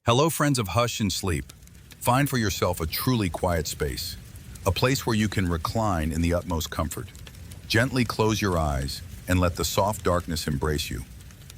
Hello, friends of Hush and Sleep. Find for yourself a truly quiet space, a place where you can recline in the utmost comfort. Gently close your eyes and let the soft darkness embrace you.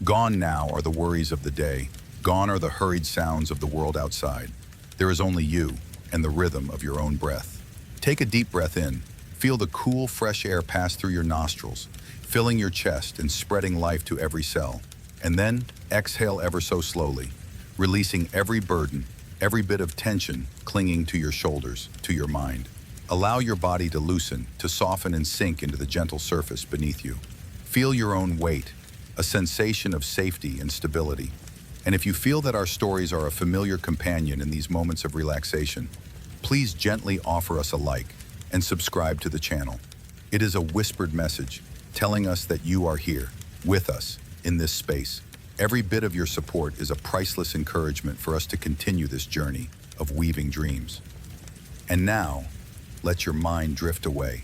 Gone now are the worries of the day. Gone are the hurried sounds of the world outside. There is only you and the rhythm of your own breath. Take a deep breath in. Feel the cool, fresh air pass through your nostrils, filling your chest and spreading life to every cell. And then exhale ever so slowly, releasing every burden, every bit of tension clinging to your shoulders, to your mind. Allow your body to loosen, to soften and sink into the gentle surface beneath you. Feel your own weight, a sensation of safety and stability. And if you feel that our stories are a familiar companion in these moments of relaxation, please gently offer us a like and subscribe to the channel. It is a whispered message telling us that you are here, with us, in this space. Every bit of your support is a priceless encouragement for us to continue this journey of weaving dreams. And now, let your mind drift away.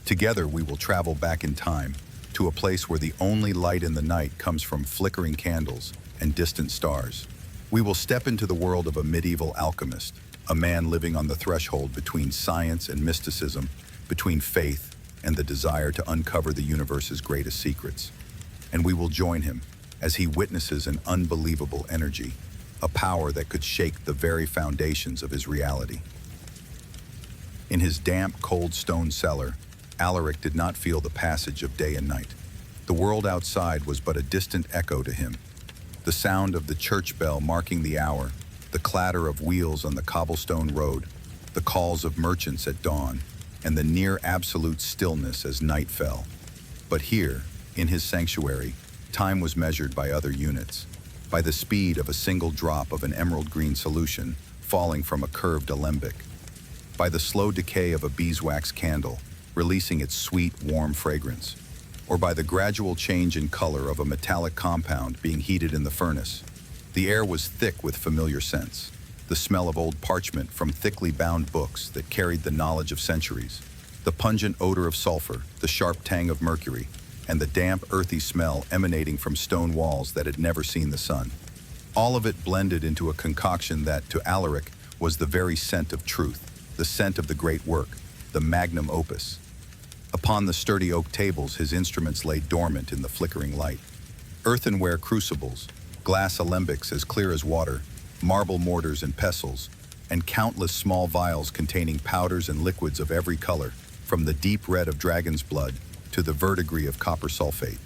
Together, we will travel back in time to a place where the only light in the night comes from flickering candles and distant stars. We will step into the world of a medieval alchemist, a man living on the threshold between science and mysticism, between faith and the desire to uncover the universe's greatest secrets. And we will join him as he witnesses an unbelievable energy, a power that could shake the very foundations of his reality. In his damp, cold stone cellar, Alaric did not feel the passage of day and night. The world outside was but a distant echo to him. The sound of the church bell marking the hour, the clatter of wheels on the cobblestone road, the calls of merchants at dawn, and the near absolute stillness as night fell. But here, in his sanctuary, time was measured by other units, by the speed of a single drop of an emerald green solution falling from a curved alembic, by the slow decay of a beeswax candle releasing its sweet, warm fragrance, or by the gradual change in color of a metallic compound being heated in the furnace. The air was thick with familiar scents, the smell of old parchment from thickly bound books that carried the knowledge of centuries, the pungent odor of sulfur, the sharp tang of mercury, and the damp, earthy smell emanating from stone walls that had never seen the sun. All of it blended into a concoction that, to Alaric, was the very scent of truth, the scent of the great work, the magnum opus. Upon the sturdy oak tables, his instruments lay dormant in the flickering light. Earthenware crucibles, glass alembics as clear as water, marble mortars and pestles, and countless small vials containing powders and liquids of every color, from the deep red of dragon's blood to the verdigris of copper sulfate.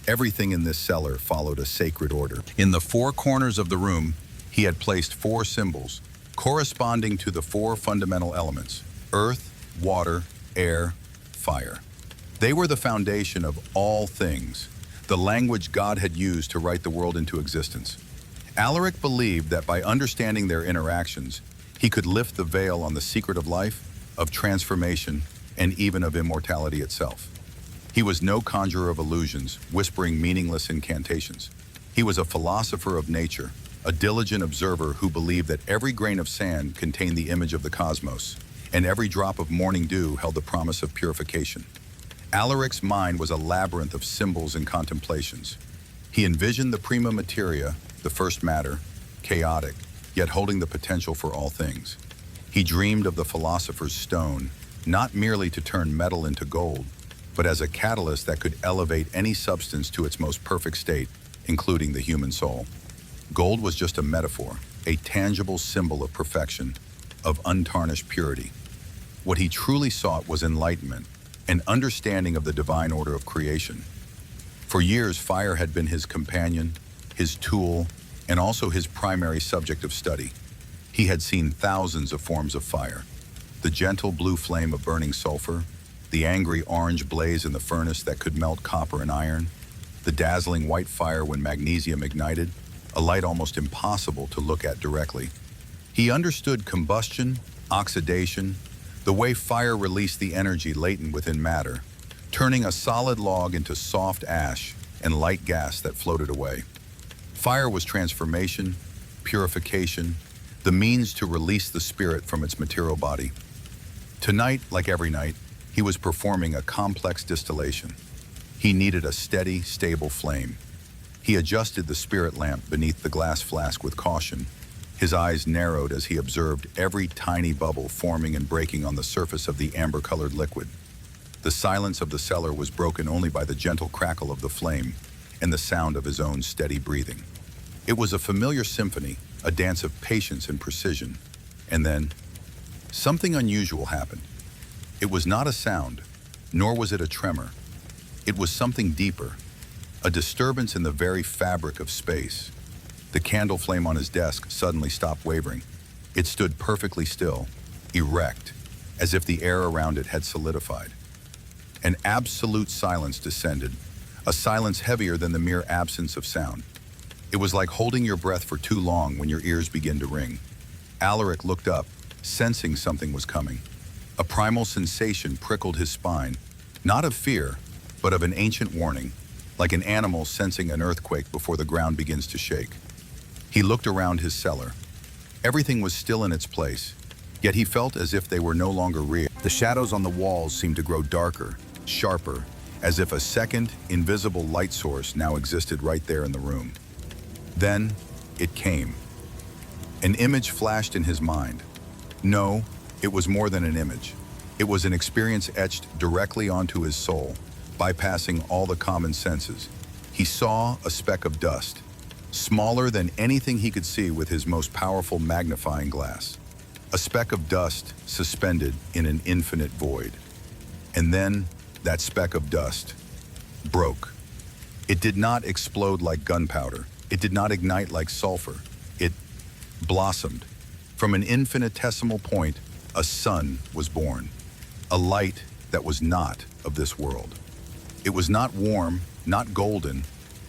Everything in this cellar followed a sacred order. In the four corners of the room, he had placed four symbols, corresponding to the four fundamental elements: earth, water, air, fire. They were the foundation of all things, the language God had used to write the world into existence. Alaric believed that by understanding their interactions, he could lift the veil on the secret of life, of transformation, and even of immortality itself. He was no conjurer of illusions, whispering meaningless incantations. He was a philosopher of nature, a diligent observer who believed that every grain of sand contained the image of the cosmos, and every drop of morning dew held the promise of purification. Alaric's mind was a labyrinth of symbols and contemplations. He envisioned the prima materia, the first matter, chaotic, yet holding the potential for all things. He dreamed of the philosopher's stone, not merely to turn metal into gold, but as a catalyst that could elevate any substance to its most perfect state, including the human soul. Gold was just a metaphor, a tangible symbol of perfection, of untarnished purity. What he truly sought was enlightenment, an understanding of the divine order of creation. For years, fire had been his companion, his tool, and also his primary subject of study. He had seen thousands of forms of fire: the gentle blue flame of burning sulfur, the angry orange blaze in the furnace that could melt copper and iron, the dazzling white fire when magnesium ignited, a light almost impossible to look at directly. He understood combustion, oxidation, the way fire released the energy latent within matter, turning a solid log into soft ash and light gas that floated away. Fire was transformation, purification, the means to release the spirit from its material body. Tonight, like every night, he was performing a complex distillation. He needed a steady, stable flame. He adjusted the spirit lamp beneath the glass flask with caution, His eyes narrowed as he observed every tiny bubble forming and breaking on the surface of the amber-colored liquid. The silence of the cellar was broken only by the gentle crackle of the flame and the sound of his own steady breathing. It was a familiar symphony, a dance of patience and precision. And then, something unusual happened. It was not a sound, nor was it a tremor. It was something deeper, a disturbance in the very fabric of space. The candle flame on his desk suddenly stopped wavering. It stood perfectly still, erect, as if the air around it had solidified. An absolute silence descended, a silence heavier than the mere absence of sound. It was like holding your breath for too long when your ears begin to ring. Alaric looked up, sensing something was coming. A primal sensation prickled his spine, not of fear, but of an ancient warning, like an animal sensing an earthquake before the ground begins to shake. He looked around his cellar. Everything was still in its place, yet he felt as if they were no longer real. The shadows on the walls seemed to grow darker, sharper, as if a second, invisible light source now existed right there in the room. Then, it came. An image flashed in his mind. No, it was more than an image. It was an experience etched directly onto his soul, bypassing all the common senses. He saw a speck of dust, smaller than anything he could see with his most powerful magnifying glass. A speck of dust suspended in an infinite void. And then, that speck of dust broke. It did not explode like gunpowder. It did not ignite like sulfur. It blossomed. From an infinitesimal point, a sun was born. A light that was not of this world. It was not warm, not golden.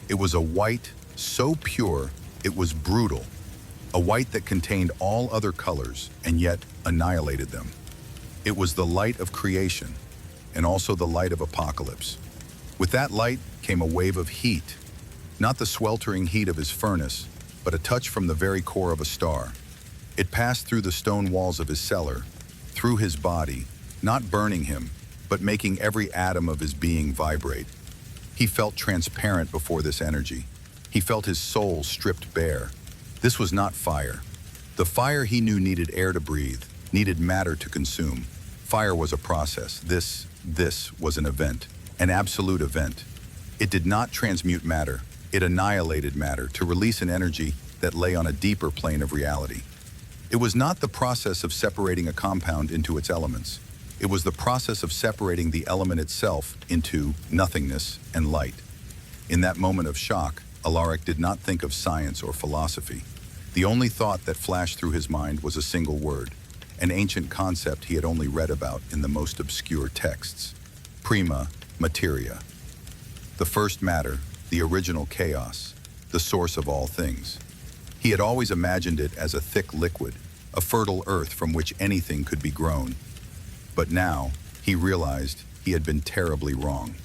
It was a white, so pure, it was brutal. A white that contained all other colors and yet annihilated them. It was the light of creation and also the light of apocalypse. With that light came a wave of heat, not the sweltering heat of his furnace, but a touch from the very core of a star. It passed through the stone walls of his cellar, through his body, not burning him, but making every atom of his being vibrate. He felt transparent before this energy. He felt his soul stripped bare. This was not fire. The fire he knew needed air to breathe, needed matter to consume. Fire was a process. This was an event, an absolute event. It did not transmute matter. It annihilated matter to release an energy that lay on a deeper plane of reality. It was not the process of separating a compound into its elements. It was the process of separating the element itself into nothingness and light. In that moment of shock, Alaric did not think of science or philosophy. The only thought that flashed through his mind was a single word, an ancient concept he had only read about in the most obscure texts. Prima materia. The first matter, the original chaos, the source of all things. He had always imagined it as a thick liquid, a fertile earth from which anything could be grown. But now, he realized he had been terribly wrong.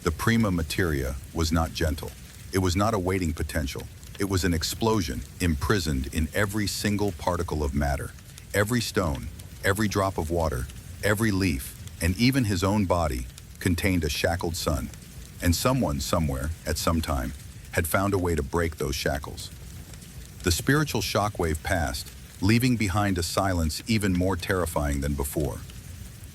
The prima materia was not gentle. It was not awaiting potential. It was an explosion imprisoned in every single particle of matter. Every stone, every drop of water, every leaf, and even his own body contained a shackled sun. And someone, somewhere, at some time, had found a way to break those shackles. The spiritual shockwave passed, leaving behind a silence even more terrifying than before.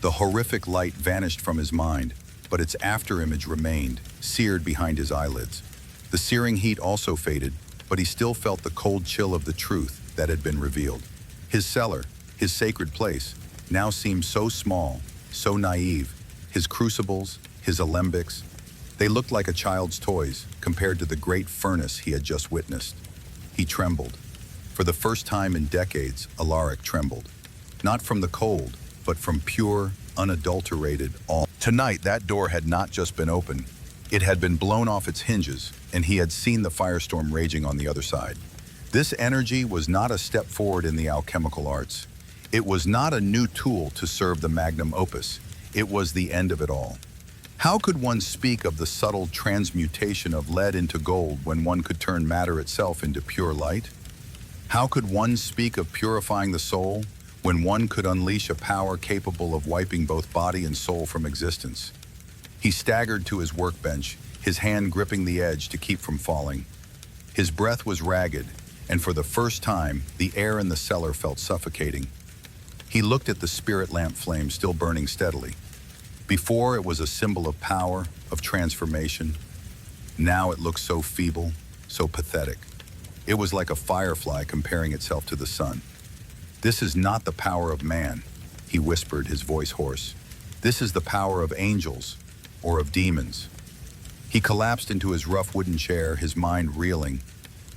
The horrific light vanished from his mind, but its afterimage remained, seared behind his eyelids. The searing heat also faded, but he still felt the cold chill of the truth that had been revealed. His cellar, his sacred place, now seemed so small, so naive. His crucibles, his alembics, they looked like a child's toys compared to the great furnace he had just witnessed. He trembled. For the first time in decades, Alaric trembled. Not from the cold, but from pure, unadulterated awe. Tonight, that door had not just been opened. It had been blown off its hinges, and he had seen the firestorm raging on the other side. This energy was not a step forward in the alchemical arts. It was not a new tool to serve the magnum opus. It was the end of it all. How could one speak of the subtle transmutation of lead into gold when one could turn matter itself into pure light? How could one speak of purifying the soul when one could unleash a power capable of wiping both body and soul from existence? He staggered to his workbench, his hand gripping the edge to keep from falling. His breath was ragged, and for the first time, the air in the cellar felt suffocating. He looked at the spirit lamp flame still burning steadily. Before, it was a symbol of power, of transformation. Now it looked so feeble, so pathetic. It was like a firefly comparing itself to the sun. "This is not the power of man," he whispered, his voice hoarse. "This is the power of angels, or of demons." He collapsed into his rough wooden chair, his mind reeling.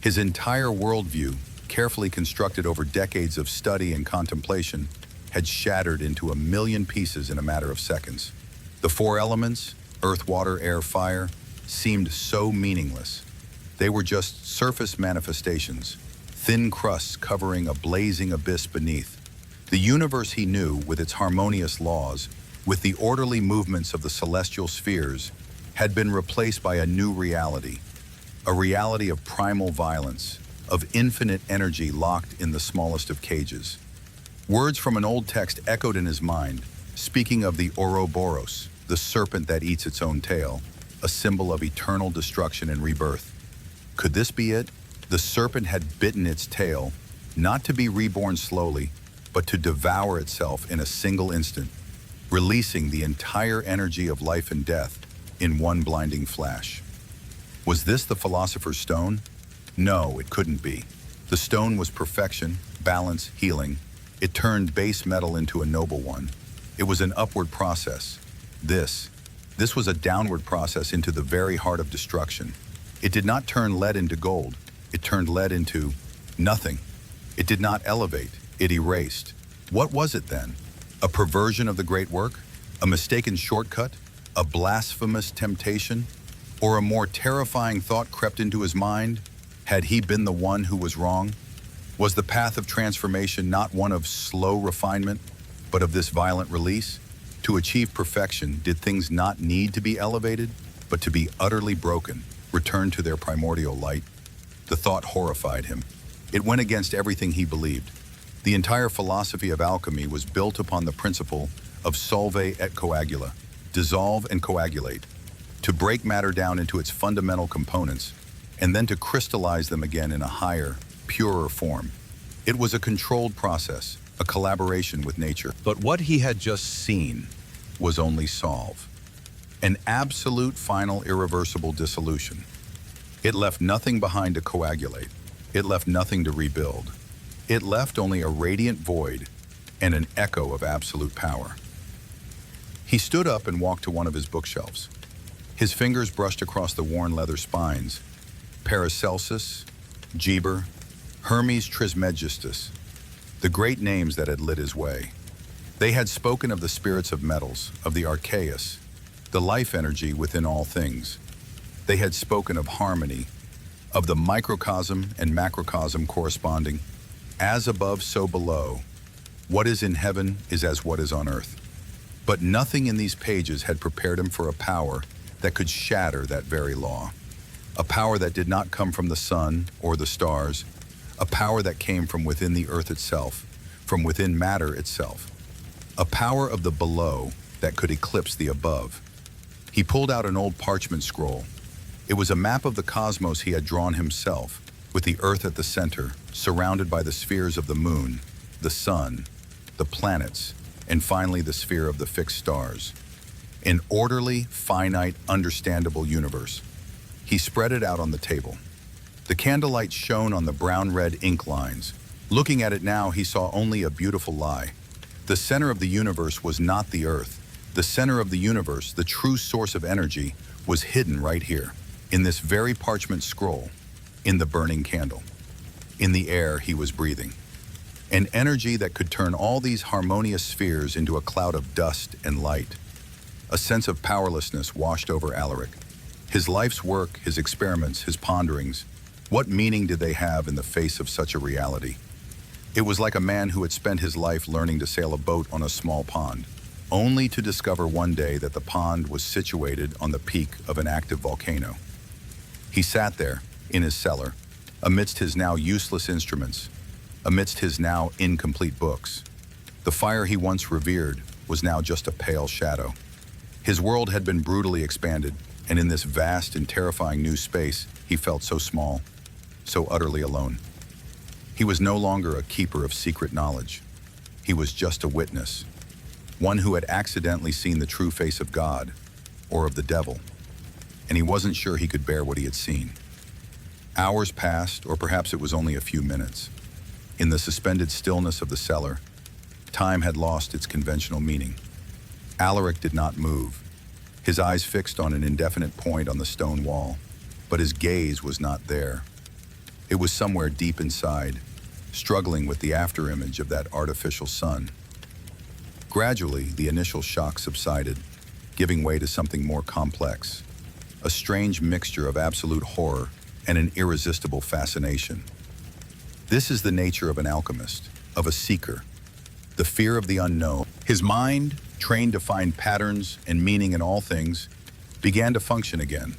His entire worldview, carefully constructed over decades of study and contemplation, had shattered into a million pieces in a matter of seconds. The four elements, earth, water, air, fire, seemed so meaningless. They were just surface manifestations, thin crusts covering a blazing abyss beneath. The universe he knew, with its harmonious laws, with the orderly movements of the celestial spheres, had been replaced by a new reality, a reality of primal violence, of infinite energy locked in the smallest of cages. Words from an old text echoed in his mind, speaking of the Ouroboros, the serpent that eats its own tail, a symbol of eternal destruction and rebirth. Could this be it? The serpent had bitten its tail, not to be reborn slowly, but to devour itself in a single instant, releasing the entire energy of life and death in one blinding flash. Was this the philosopher's stone? No, it couldn't be. The stone was perfection, balance, healing. It turned base metal into a noble one. It was an upward process. This was a downward process into the very heart of destruction. It did not turn lead into gold. It turned lead into nothing. It did not elevate. It erased. What was it then? A perversion of the great work? A mistaken shortcut? A blasphemous temptation? Or a more terrifying thought crept into his mind? Had he been the one who was wrong? Was the path of transformation not one of slow refinement, but of this violent release? To achieve perfection, did things not need to be elevated, but to be utterly broken, returned to their primordial light? The thought horrified him. It went against everything he believed. The entire philosophy of alchemy was built upon the principle of solve et coagula, dissolve and coagulate, to break matter down into its fundamental components, and then to crystallize them again in a higher, purer form. It was a controlled process, a collaboration with nature. But what he had just seen was only solve. An absolute, final, irreversible dissolution. It left nothing behind to coagulate. It left nothing to rebuild. It left only a radiant void and an echo of absolute power. He stood up and walked to one of his bookshelves. His fingers brushed across the worn leather spines. Paracelsus, Geber, Hermes Trismegistus, the great names that had lit his way. They had spoken of the spirits of metals, of the archaeus, the life energy within all things. They had spoken of harmony, of the microcosm and macrocosm corresponding. As above, so below. What is in heaven is as what is on earth. But nothing in these pages had prepared him for a power that could shatter that very law. A power that did not come from the sun or the stars, a power that came from within the earth itself, from within matter itself. A power of the below that could eclipse the above. He pulled out an old parchment scroll. It was a map of the cosmos he had drawn himself, with the earth at the center, surrounded by the spheres of the moon, the sun, the planets, and finally the sphere of the fixed stars. An orderly, finite, understandable universe. He spread it out on the table. The candlelight shone on the brown-red ink lines. Looking at it now, he saw only a beautiful lie. The center of the universe was not the earth. The center of the universe, the true source of energy, was hidden right here, in this very parchment scroll, in the burning candle, in the air he was breathing. An energy that could turn all these harmonious spheres into a cloud of dust and light. A sense of powerlessness washed over Alaric. His life's work, his experiments, his ponderings, what meaning did they have in the face of such a reality? It was like a man who had spent his life learning to sail a boat on a small pond, only to discover one day that the pond was situated on the peak of an active volcano. He sat there, in his cellar, amidst his now useless instruments, amidst his now incomplete books. The fire he once revered was now just a pale shadow. His world had been brutally expanded, and in this vast and terrifying new space, he felt so small, so utterly alone. He was no longer a keeper of secret knowledge. He was just a witness, one who had accidentally seen the true face of God or of the devil, and he wasn't sure he could bear what he had seen. Hours passed, or perhaps it was only a few minutes. In the suspended stillness of the cellar, time had lost its conventional meaning. Alaric did not move, his eyes fixed on an indefinite point on the stone wall, but his gaze was not there. It was somewhere deep inside, struggling with the afterimage of that artificial sun. Gradually, the initial shock subsided, giving way to something more complex, a strange mixture of absolute horror and an irresistible fascination. This is the nature of an alchemist, of a seeker, the fear of the unknown. His mind, trained to find patterns and meaning in all things, began to function again.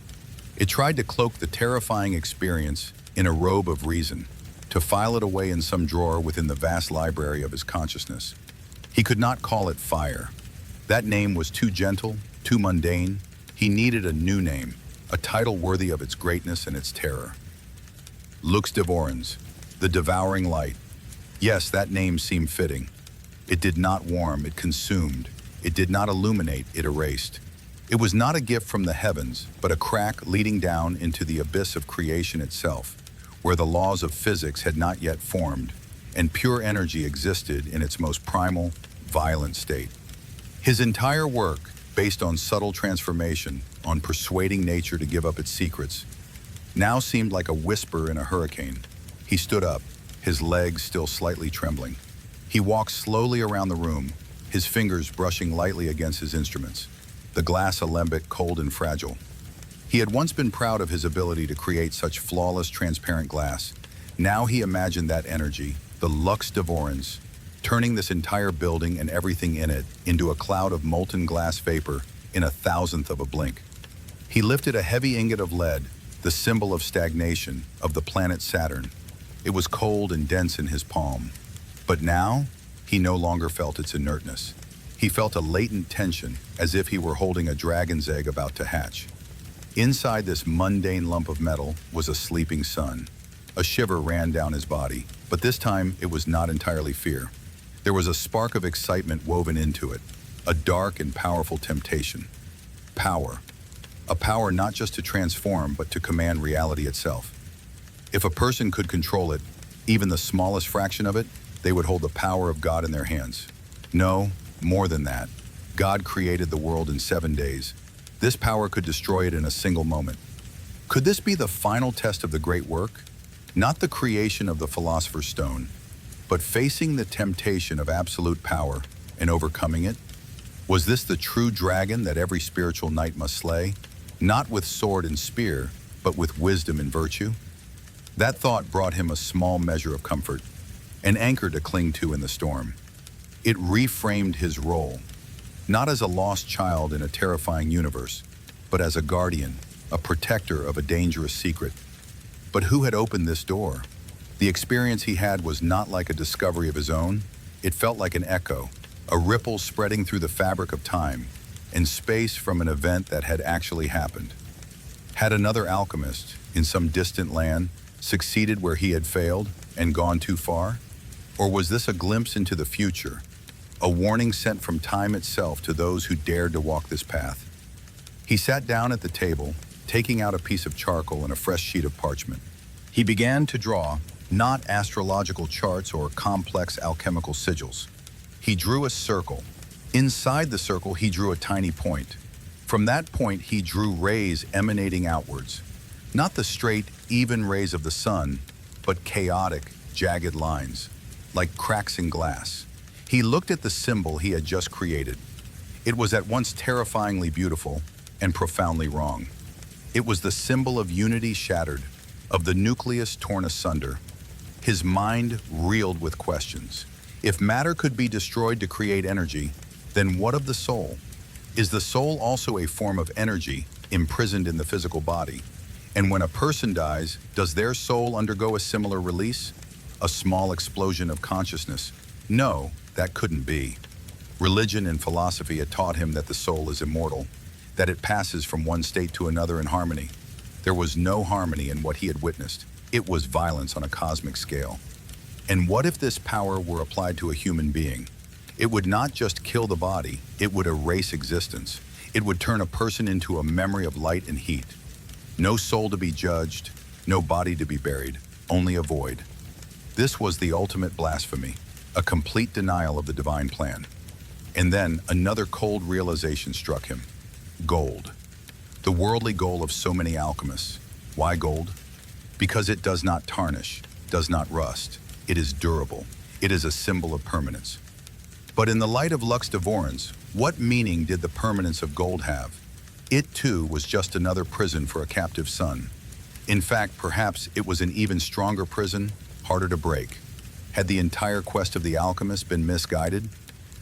It tried to cloak the terrifying experience in a robe of reason, to file it away in some drawer within the vast library of his consciousness. He could not call it fire. That name was too gentle, too mundane. He needed a new name, a title worthy of its greatness and its terror. Lux Devorans, the devouring light. Yes, that name seemed fitting. It did not warm, it consumed. It did not illuminate, it erased. It was not a gift from the heavens, but a crack leading down into the abyss of creation itself, where the laws of physics had not yet formed, and pure energy existed in its most primal, violent state. His entire work, based on subtle transformation, on persuading nature to give up its secrets, now seemed like a whisper in a hurricane. He stood up, his legs still slightly trembling. He walked slowly around the room, his fingers brushing lightly against his instruments, the glass alembic cold and fragile. He had once been proud of his ability to create such flawless, transparent glass. Now he imagined that energy, the Lux Devorans, turning this entire building and everything in it into a cloud of molten glass vapor in a thousandth of a blink. He lifted a heavy ingot of lead, the symbol of stagnation of the planet Saturn. It was cold and dense in his palm. But now, he no longer felt its inertness. He felt a latent tension, as if he were holding a dragon's egg about to hatch. Inside this mundane lump of metal was a sleeping sun. A shiver ran down his body, but this time it was not entirely fear. There was a spark of excitement woven into it, a dark and powerful temptation. Power. A power not just to transform, but to command reality itself. If a person could control it, even the smallest fraction of it, they would hold the power of God in their hands. No, more than that. God created the world in 7 days. This power could destroy it in a single moment. Could this be the final test of the great work? Not the creation of the Philosopher's Stone, but facing the temptation of absolute power and overcoming it? Was this the true dragon that every spiritual knight must slay? Not with sword and spear, but with wisdom and virtue? That thought brought him a small measure of comfort, an anchor to cling to in the storm. It reframed his role, not as a lost child in a terrifying universe, but as a guardian, a protector of a dangerous secret. But who had opened this door? The experience he had was not like a discovery of his own. It felt like an echo, a ripple spreading through the fabric of time and space from an event that had actually happened. Had another alchemist, in some distant land, succeeded where he had failed and gone too far? Or was this a glimpse into the future, a warning sent from time itself to those who dared to walk this path? He sat down at the table, taking out a piece of charcoal and a fresh sheet of parchment. He began to draw, not astrological charts or complex alchemical sigils. He drew a circle. Inside the circle, he drew a tiny point. From that point, he drew rays emanating outwards. Not the straight, even rays of the sun, but chaotic, jagged lines, like cracks in glass. He looked at the symbol he had just created. It was at once terrifyingly beautiful and profoundly wrong. It was the symbol of unity shattered, of the nucleus torn asunder. His mind reeled with questions. If matter could be destroyed to create energy, then what of the soul? Is the soul also a form of energy imprisoned in the physical body? And when a person dies, does their soul undergo a similar release? A small explosion of consciousness? No, that couldn't be. Religion and philosophy had taught him that the soul is immortal, that it passes from one state to another in harmony. There was no harmony in what he had witnessed. It was violence on a cosmic scale. And what if this power were applied to a human being? It would not just kill the body, it would erase existence. It would turn a person into a memory of light and heat. No soul to be judged, no body to be buried, only a void. This was the ultimate blasphemy, a complete denial of the divine plan. And then another cold realization struck him. Gold. The worldly goal of so many alchemists. Why gold? Because it does not tarnish, does not rust. It is durable. It is a symbol of permanence. But in the light of Lux Devorans, what meaning did the permanence of gold have? It too was just another prison for a captive son. In fact, perhaps it was an even stronger prison, harder to break. Had the entire quest of the alchemist been misguided?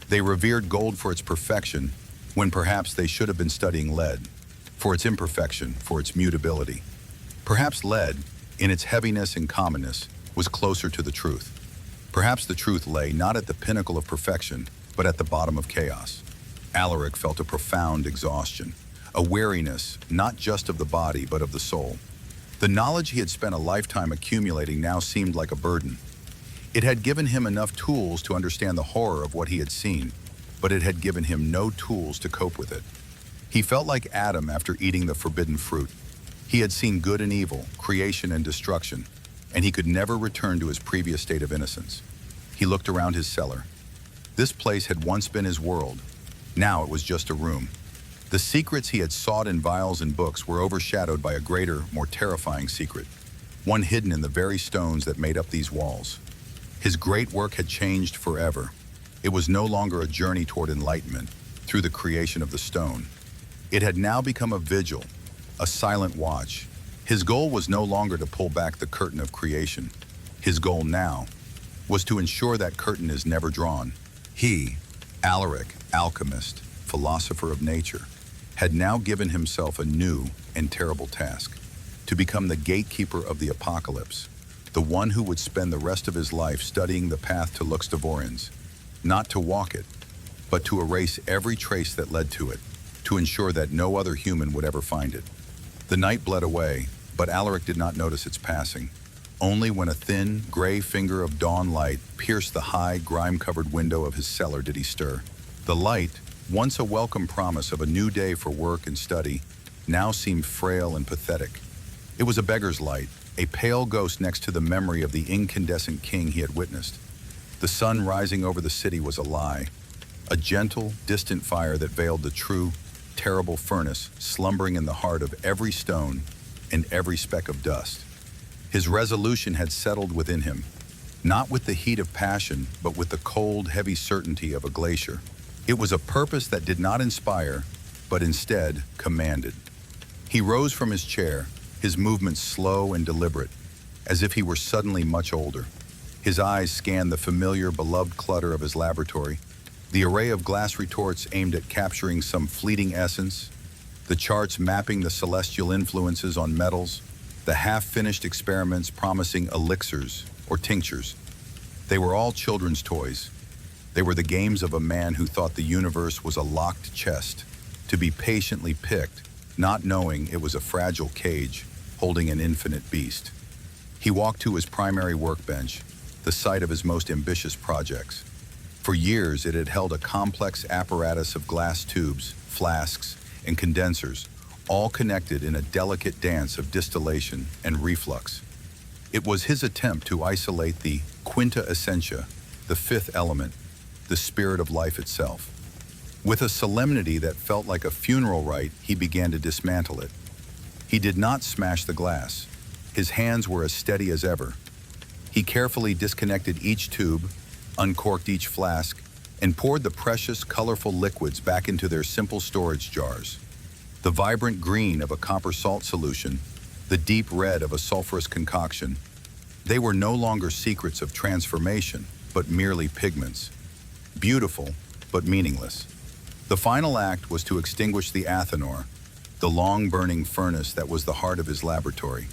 They revered gold for its perfection, when perhaps they should have been studying lead, for its imperfection, for its mutability. Perhaps lead, in its heaviness and commonness, was closer to the truth. Perhaps the truth lay not at the pinnacle of perfection, but at the bottom of chaos. Alaric felt a profound exhaustion, a weariness not just of the body but of the soul. The knowledge he had spent a lifetime accumulating now seemed like a burden. It had given him enough tools to understand the horror of what he had seen, but it had given him no tools to cope with it. He felt like Adam after eating the forbidden fruit. He had seen good and evil, creation and destruction, and he could never return to his previous state of innocence. He looked around his cellar. This place had once been his world. Now it was just a room. The secrets he had sought in vials and books were overshadowed by a greater, more terrifying secret, one hidden in the very stones that made up these walls. His great work had changed forever. It was no longer a journey toward enlightenment through the creation of the stone. It had now become a vigil, a silent watch. His goal was no longer to pull back the curtain of creation. His goal now was to ensure that curtain is never drawn. He, Alaric, alchemist, philosopher of nature, had now given himself a new and terrible task, to become the gatekeeper of the apocalypse, the one who would spend the rest of his life studying the path to Lux Devorans, not to walk it, but to erase every trace that led to it, to ensure that no other human would ever find it. The night bled away, but Alaric did not notice its passing. Only when a thin, gray finger of dawn light pierced the high, grime-covered window of his cellar did he stir. The light, once a welcome promise of a new day for work and study, now seemed frail and pathetic. It was a beggar's light, a pale ghost next to the memory of the incandescent king he had witnessed. The sun rising over the city was a lie, a gentle, distant fire that veiled the true, terrible furnace slumbering in the heart of every stone and every speck of dust. His resolution had settled within him, not with the heat of passion, but with the cold, heavy certainty of a glacier. It was a purpose that did not inspire, but instead commanded. He rose from his chair, his movements slow and deliberate, as if he were suddenly much older. His eyes scanned the familiar, beloved clutter of his laboratory, the array of glass retorts aimed at capturing some fleeting essence, the charts mapping the celestial influences on metals, the half-finished experiments promising elixirs or tinctures. They were all children's toys. They were the games of a man who thought the universe was a locked chest, to be patiently picked, not knowing it was a fragile cage holding an infinite beast. He walked to his primary workbench, the site of his most ambitious projects. For years, it had held a complex apparatus of glass tubes, flasks, and condensers, all connected in a delicate dance of distillation and reflux. It was his attempt to isolate the quinta essentia, the fifth element, the spirit of life itself. With a solemnity that felt like a funeral rite, he began to dismantle it. He did not smash the glass. His hands were as steady as ever. He carefully disconnected each tube, uncorked each flask, and poured the precious, colorful liquids back into their simple storage jars. The vibrant green of a copper salt solution, the deep red of a sulfurous concoction, they were no longer secrets of transformation, but merely pigments. Beautiful, but meaningless. The final act was to extinguish the Athanor, the long-burning furnace that was the heart of his laboratory.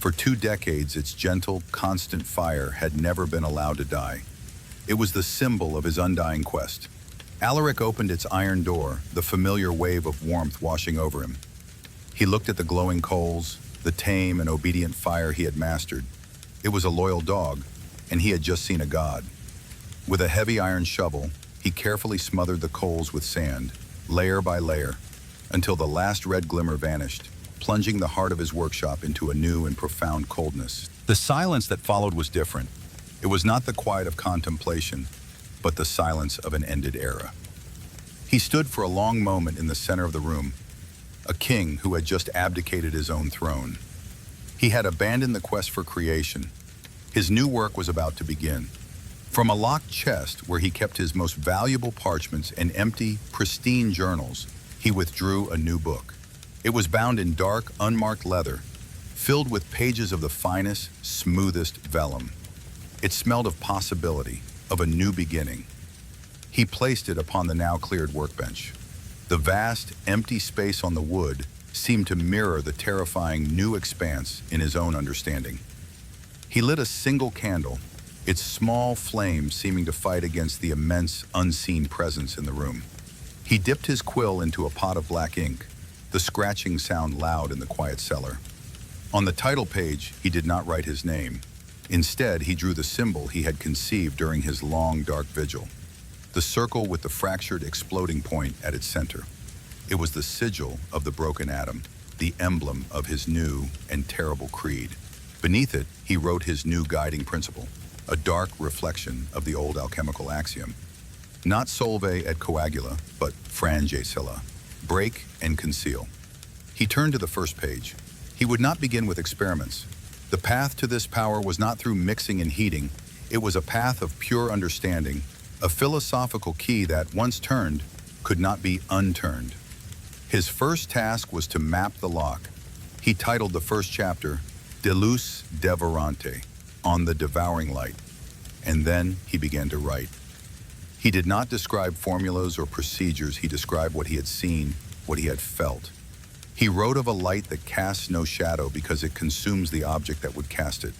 For 2 decades, its gentle, constant fire had never been allowed to die. It was the symbol of his undying quest. Alaric opened its iron door, the familiar wave of warmth washing over him. He looked at the glowing coals, the tame and obedient fire he had mastered. It was a loyal dog, and he had just seen a god. With a heavy iron shovel, he carefully smothered the coals with sand, layer by layer, until the last red glimmer vanished, plunging the heart of his workshop into a new and profound coldness. The silence that followed was different. It was not the quiet of contemplation, but the silence of an ended era. He stood for a long moment in the center of the room, a king who had just abdicated his own throne. He had abandoned the quest for creation. His new work was about to begin. From a locked chest where he kept his most valuable parchments and empty, pristine journals, he withdrew a new book. It was bound in dark, unmarked leather, filled with pages of the finest, smoothest vellum. It smelled of possibility, of a new beginning. He placed it upon the now cleared workbench. The vast, empty space on the wood seemed to mirror the terrifying new expanse in his own understanding. He lit a single candle, its small flame seeming to fight against the immense, unseen presence in the room. He dipped his quill into a pot of black ink, the scratching sound loud in the quiet cellar. On the title page, he did not write his name. Instead, he drew the symbol he had conceived during his long, dark vigil. The circle with the fractured, exploding point at its center. It was the sigil of the broken atom, the emblem of his new and terrible creed. Beneath it, he wrote his new guiding principle, a dark reflection of the old alchemical axiom. Not solve et coagula, but frange scylla, break and conceal. He turned to the first page. He would not begin with experiments. The path to this power was not through mixing and heating. It was a path of pure understanding, a philosophical key that, once turned, could not be unturned. His first task was to map the lock. He titled the first chapter, De Luz Devorante, on the devouring light. And then he began to write. He did not describe formulas or procedures. He described what he had seen, what he had felt. He wrote of a light that casts no shadow because it consumes the object that would cast it.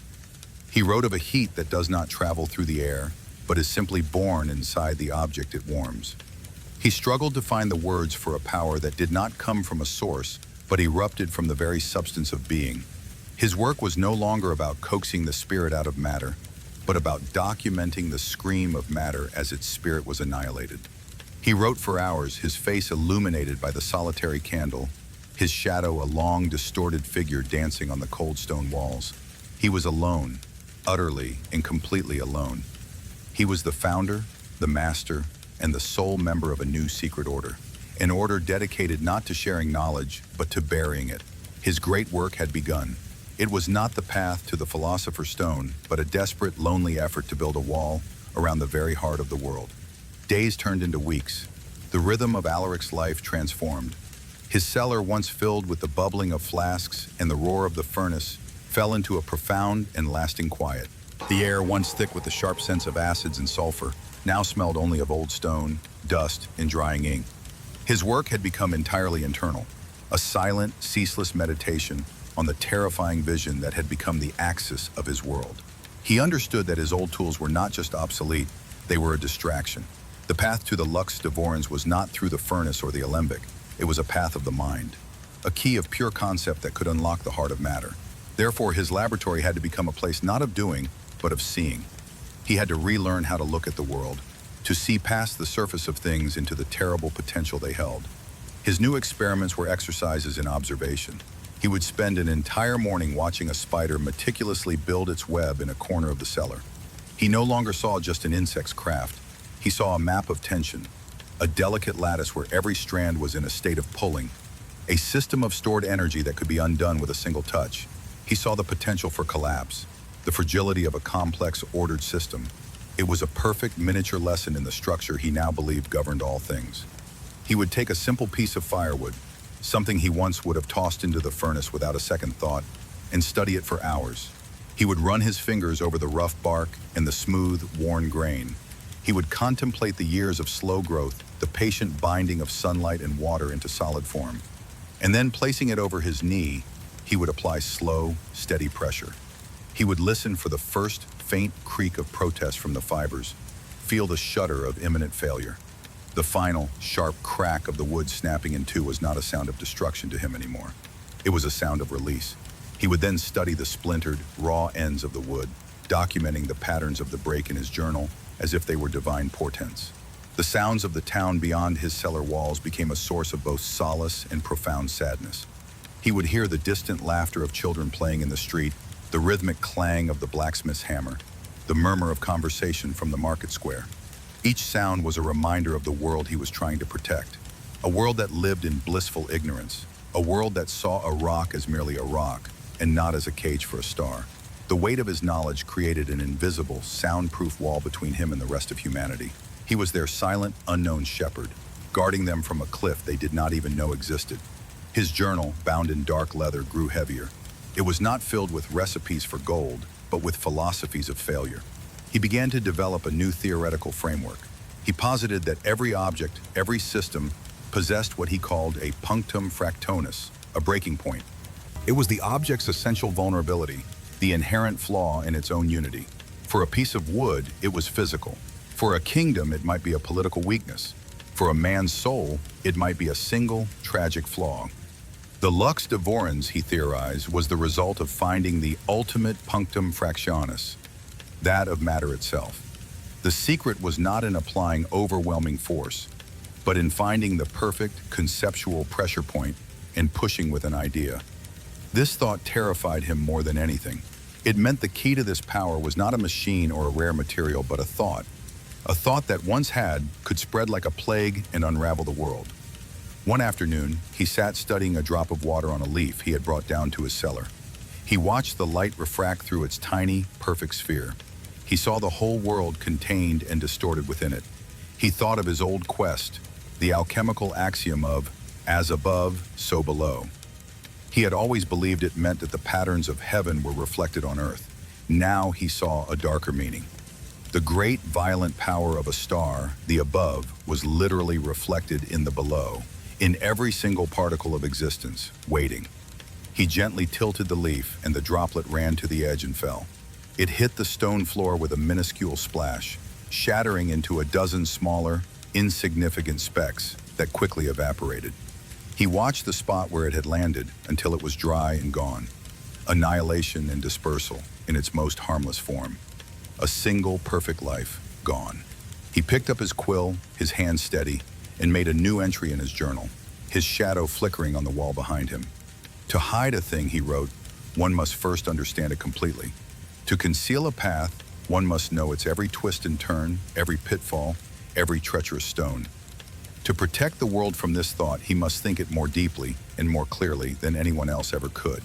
He wrote of a heat that does not travel through the air, but is simply born inside the object it warms. He struggled to find the words for a power that did not come from a source, but erupted from the very substance of being. His work was no longer about coaxing the spirit out of matter, but about documenting the scream of matter as its spirit was annihilated. He wrote for hours, his face illuminated by the solitary candle, his shadow a long, distorted figure dancing on the cold stone walls. He was alone, utterly and completely alone. He was the founder, the master, and the sole member of a new secret order, an order dedicated not to sharing knowledge, but to burying it. His great work had begun. It was not the path to the philosopher's stone, but a desperate, lonely effort to build a wall around the very heart of the world. Days turned into weeks. The rhythm of Alaric's life transformed. His cellar, once filled with the bubbling of flasks and the roar of the furnace, fell into a profound and lasting quiet. The air, once thick with the sharp scents of acids and sulfur, now smelled only of old stone, dust, and drying ink. His work had become entirely internal, a silent, ceaseless meditation on the terrifying vision that had become the axis of his world. He understood that his old tools were not just obsolete, they were a distraction. The path to the Lux Devorans was not through the furnace or the alembic. It was a path of the mind, a key of pure concept that could unlock the heart of matter. Therefore, his laboratory had to become a place not of doing, but of seeing. He had to relearn how to look at the world, to see past the surface of things into the terrible potential they held. His new experiments were exercises in observation. He would spend an entire morning watching a spider meticulously build its web in a corner of the cellar. He no longer saw just an insect's craft. He saw a map of tension, a delicate lattice where every strand was in a state of pulling, a system of stored energy that could be undone with a single touch. He saw the potential for collapse, the fragility of a complex, ordered system. It was a perfect miniature lesson in the structure he now believed governed all things. He would take a simple piece of firewood, something he once would have tossed into the furnace without a second thought, and study it for hours. He would run his fingers over the rough bark and the smooth, worn grain. He would contemplate the years of slow growth, the patient binding of sunlight and water into solid form. And then, placing it over his knee, he would apply slow, steady pressure. He would listen for the first faint creak of protest from the fibers, feel the shudder of imminent failure. The final, sharp crack of the wood snapping in two was not a sound of destruction to him anymore. It was a sound of release. He would then study the splintered, raw ends of the wood, documenting the patterns of the break in his journal as if they were divine portents. The sounds of the town beyond his cellar walls became a source of both solace and profound sadness. He would hear the distant laughter of children playing in the street, the rhythmic clang of the blacksmith's hammer, the murmur of conversation from the market square. Each sound was a reminder of the world he was trying to protect, a world that lived in blissful ignorance, a world that saw a rock as merely a rock and not as a cage for a star. The weight of his knowledge created an invisible, soundproof wall between him and the rest of humanity. He was their silent, unknown shepherd, guarding them from a cliff they did not even know existed. His journal, bound in dark leather, grew heavier. It was not filled with recipes for gold, but with philosophies of failure. He began to develop a new theoretical framework. He posited that every object, every system, possessed what he called a punctum fractionis, a breaking point. It was the object's essential vulnerability, the inherent flaw in its own unity. For a piece of wood, it was physical. For a kingdom, it might be a political weakness. For a man's soul, it might be a single, tragic flaw. The lux devorans, he theorized, was the result of finding the ultimate punctum fractionis, that of matter itself. The secret was not in applying overwhelming force, but in finding the perfect conceptual pressure point and pushing with an idea. This thought terrified him more than anything. It meant the key to this power was not a machine or a rare material, but a thought that once had could spread like a plague and unravel the world. One afternoon, he sat studying a drop of water on a leaf he had brought down to his cellar. He watched the light refract through its tiny, perfect sphere. He saw the whole world contained and distorted within it. He thought of his old quest, the alchemical axiom of, as above, so below. He had always believed it meant that the patterns of heaven were reflected on earth. Now he saw a darker meaning. The great violent power of a star, the above, was literally reflected in the below, in every single particle of existence, waiting. He gently tilted the leaf, and the droplet ran to the edge and fell. It hit the stone floor with a minuscule splash, shattering into a dozen smaller, insignificant specks that quickly evaporated. He watched the spot where it had landed until it was dry and gone. Annihilation and dispersal in its most harmless form. A single perfect life gone. He picked up his quill, his hand steady, and made a new entry in his journal, his shadow flickering on the wall behind him. To hide a thing, he wrote, one must first understand it completely. To conceal a path, one must know its every twist and turn, every pitfall, every treacherous stone. To protect the world from this thought, he must think it more deeply and more clearly than anyone else ever could.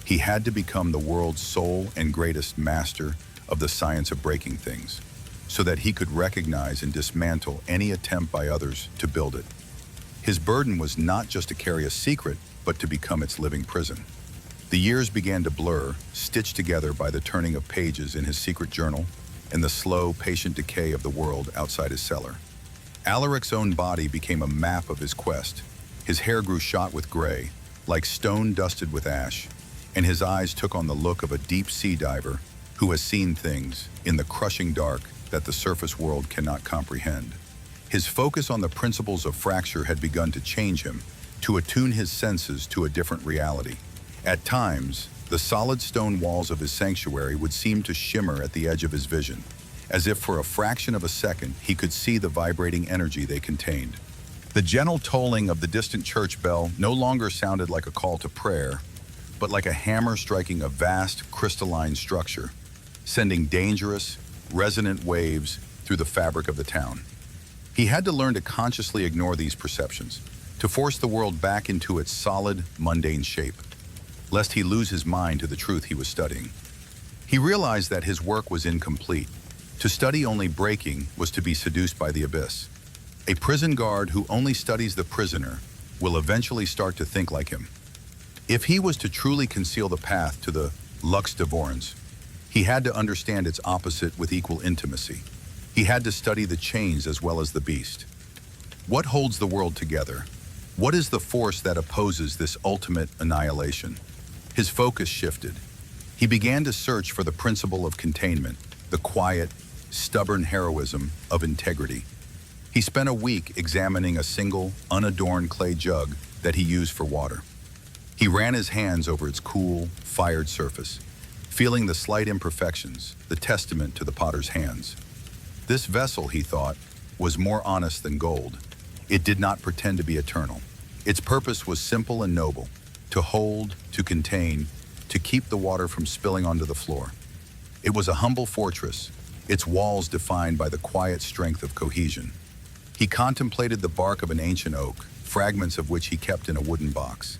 He had to become the world's sole and greatest master of the science of breaking things, so that he could recognize and dismantle any attempt by others to build it. His burden was not just to carry a secret, but to become its living prison. The years began to blur, stitched together by the turning of pages in his secret journal and the slow, patient decay of the world outside his cellar. Alaric's own body became a map of his quest. His hair grew shot with gray, like stone dusted with ash, and his eyes took on the look of a deep sea diver who has seen things in the crushing dark that the surface world cannot comprehend. His focus on the principles of fracture had begun to change him, to attune his senses to a different reality. At times, the solid stone walls of his sanctuary would seem to shimmer at the edge of his vision, as if for a fraction of a second he could see the vibrating energy they contained. The gentle tolling of the distant church bell no longer sounded like a call to prayer, but like a hammer striking a vast, crystalline structure, sending dangerous, resonant waves through the fabric of the town. He had to learn to consciously ignore these perceptions, to force the world back into its solid, mundane shape, lest he lose his mind to the truth he was studying. He realized that his work was incomplete. To study only breaking was to be seduced by the abyss. A prison guard who only studies the prisoner will eventually start to think like him. If he was to truly conceal the path to the lux devorans, he had to understand its opposite with equal intimacy. He had to study the chains as well as the beast. What holds the world together? What is the force that opposes this ultimate annihilation? His focus shifted. He began to search for the principle of containment, the quiet, stubborn heroism of integrity. He spent a week examining a single, unadorned clay jug that he used for water. He ran his hands over its cool, fired surface, feeling the slight imperfections, the testament to the potter's hands. This vessel, he thought, was more honest than gold. It did not pretend to be eternal. Its purpose was simple and noble: to hold, to contain, to keep the water from spilling onto the floor. It was a humble fortress, its walls defined by the quiet strength of cohesion. He contemplated the bark of an ancient oak, fragments of which he kept in a wooden box.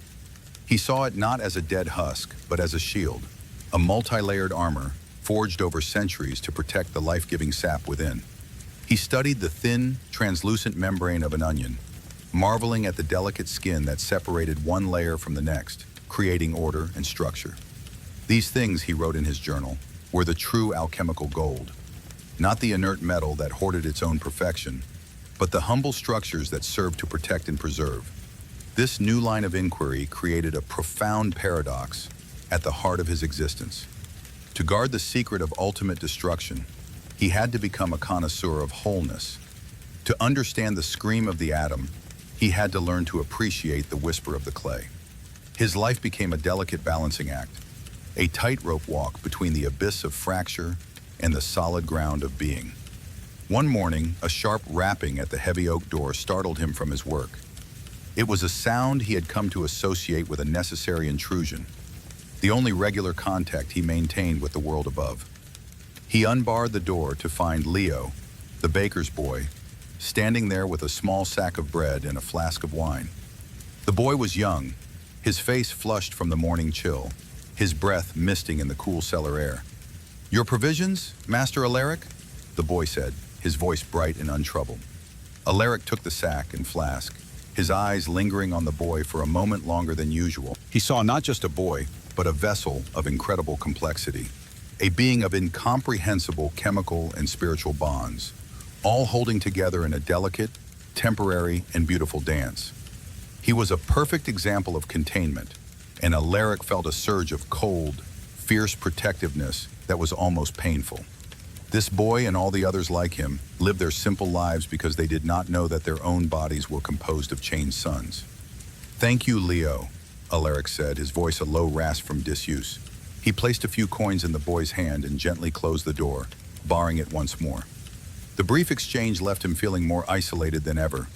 He saw it not as a dead husk, but as a shield, a multi-layered armor forged over centuries to protect the life-giving sap within. He studied the thin, translucent membrane of an onion, marveling at the delicate skin that separated one layer from the next, creating order and structure. These things, he wrote in his journal, were the true alchemical gold, not the inert metal that hoarded its own perfection, but the humble structures that served to protect and preserve. This new line of inquiry created a profound paradox at the heart of his existence. To guard the secret of ultimate destruction, he had to become a connoisseur of wholeness. To understand the scream of the atom, he had to learn to appreciate the whisper of the clay. His life became a delicate balancing act, a tightrope walk between the abyss of fracture and the solid ground of being. One morning, a sharp rapping at the heavy oak door startled him from his work. It was a sound he had come to associate with a necessary intrusion, the only regular contact he maintained with the world above. He unbarred the door to find Leo, the baker's boy, standing there with a small sack of bread and a flask of wine. The boy was young, his face flushed from the morning chill, his breath misting in the cool cellar air. "Your provisions, Master Alaric?" the boy said, his voice bright and untroubled. Alaric took the sack and flask, his eyes lingering on the boy for a moment longer than usual. He saw not just a boy, but a vessel of incredible complexity, a being of incomprehensible chemical and spiritual bonds, all holding together in a delicate, temporary, and beautiful dance. He was a perfect example of containment, and Alaric felt a surge of cold, fierce protectiveness that was almost painful. This boy and all the others like him lived their simple lives because they did not know that their own bodies were composed of changed suns. "Thank you, Leo," Alaric said, his voice a low rasp from disuse. He placed a few coins in the boy's hand and gently closed the door, barring it once more. The brief exchange left him feeling more isolated than ever.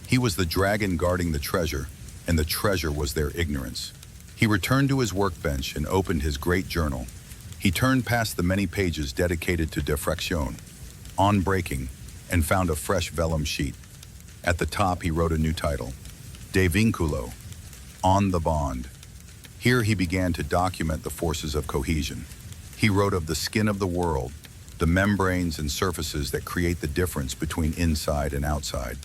He was the dragon guarding the treasure, and the treasure was their ignorance. He returned to his workbench and opened his great journal. He turned past the many pages dedicated to diffraction, on breaking, and found a fresh vellum sheet. At the top, he wrote a new title, De Vinculo, On the Bond. Here he began to document the forces of cohesion. He wrote of the skin of the world, the membranes and surfaces that create the difference between inside and outside.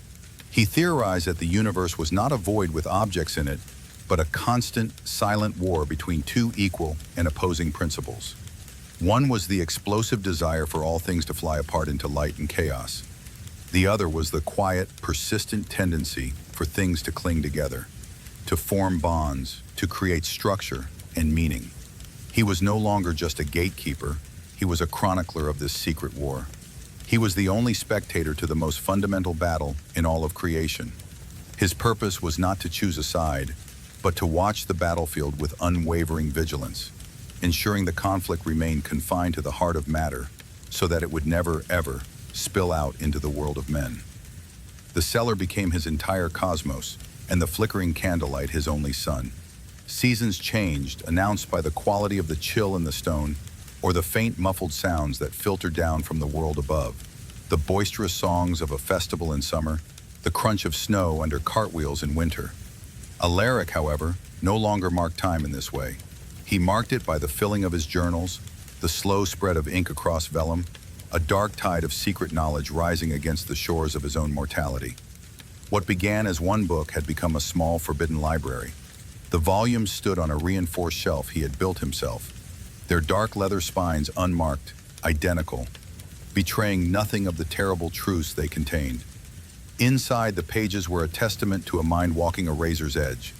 He theorized that the universe was not a void with objects in it, but a constant, silent war between two equal and opposing principles. One was the explosive desire for all things to fly apart into light and chaos. The other was the quiet, persistent tendency for things to cling together, to form bonds, to create structure and meaning. He was no longer just a gatekeeper, he was a chronicler of this secret war. He was the only spectator to the most fundamental battle in all of creation. His purpose was not to choose a side, but to watch the battlefield with unwavering vigilance, ensuring the conflict remained confined to the heart of matter so that it would never, ever spill out into the world of men. The cellar became his entire cosmos, and the flickering candlelight his only sun. Seasons changed, announced by the quality of the chill in the stone, or the faint muffled sounds that filtered down from the world above, the boisterous songs of a festival in summer, the crunch of snow under cartwheels in winter. Alaric, however, no longer marked time in this way. He marked it by the filling of his journals, the slow spread of ink across vellum, a dark tide of secret knowledge rising against the shores of his own mortality. What began as one book had become a small, forbidden library. The volumes stood on a reinforced shelf he had built himself, their dark leather spines unmarked, identical, betraying nothing of the terrible truths they contained. Inside, the pages were a testament to a mind walking a razor's edge.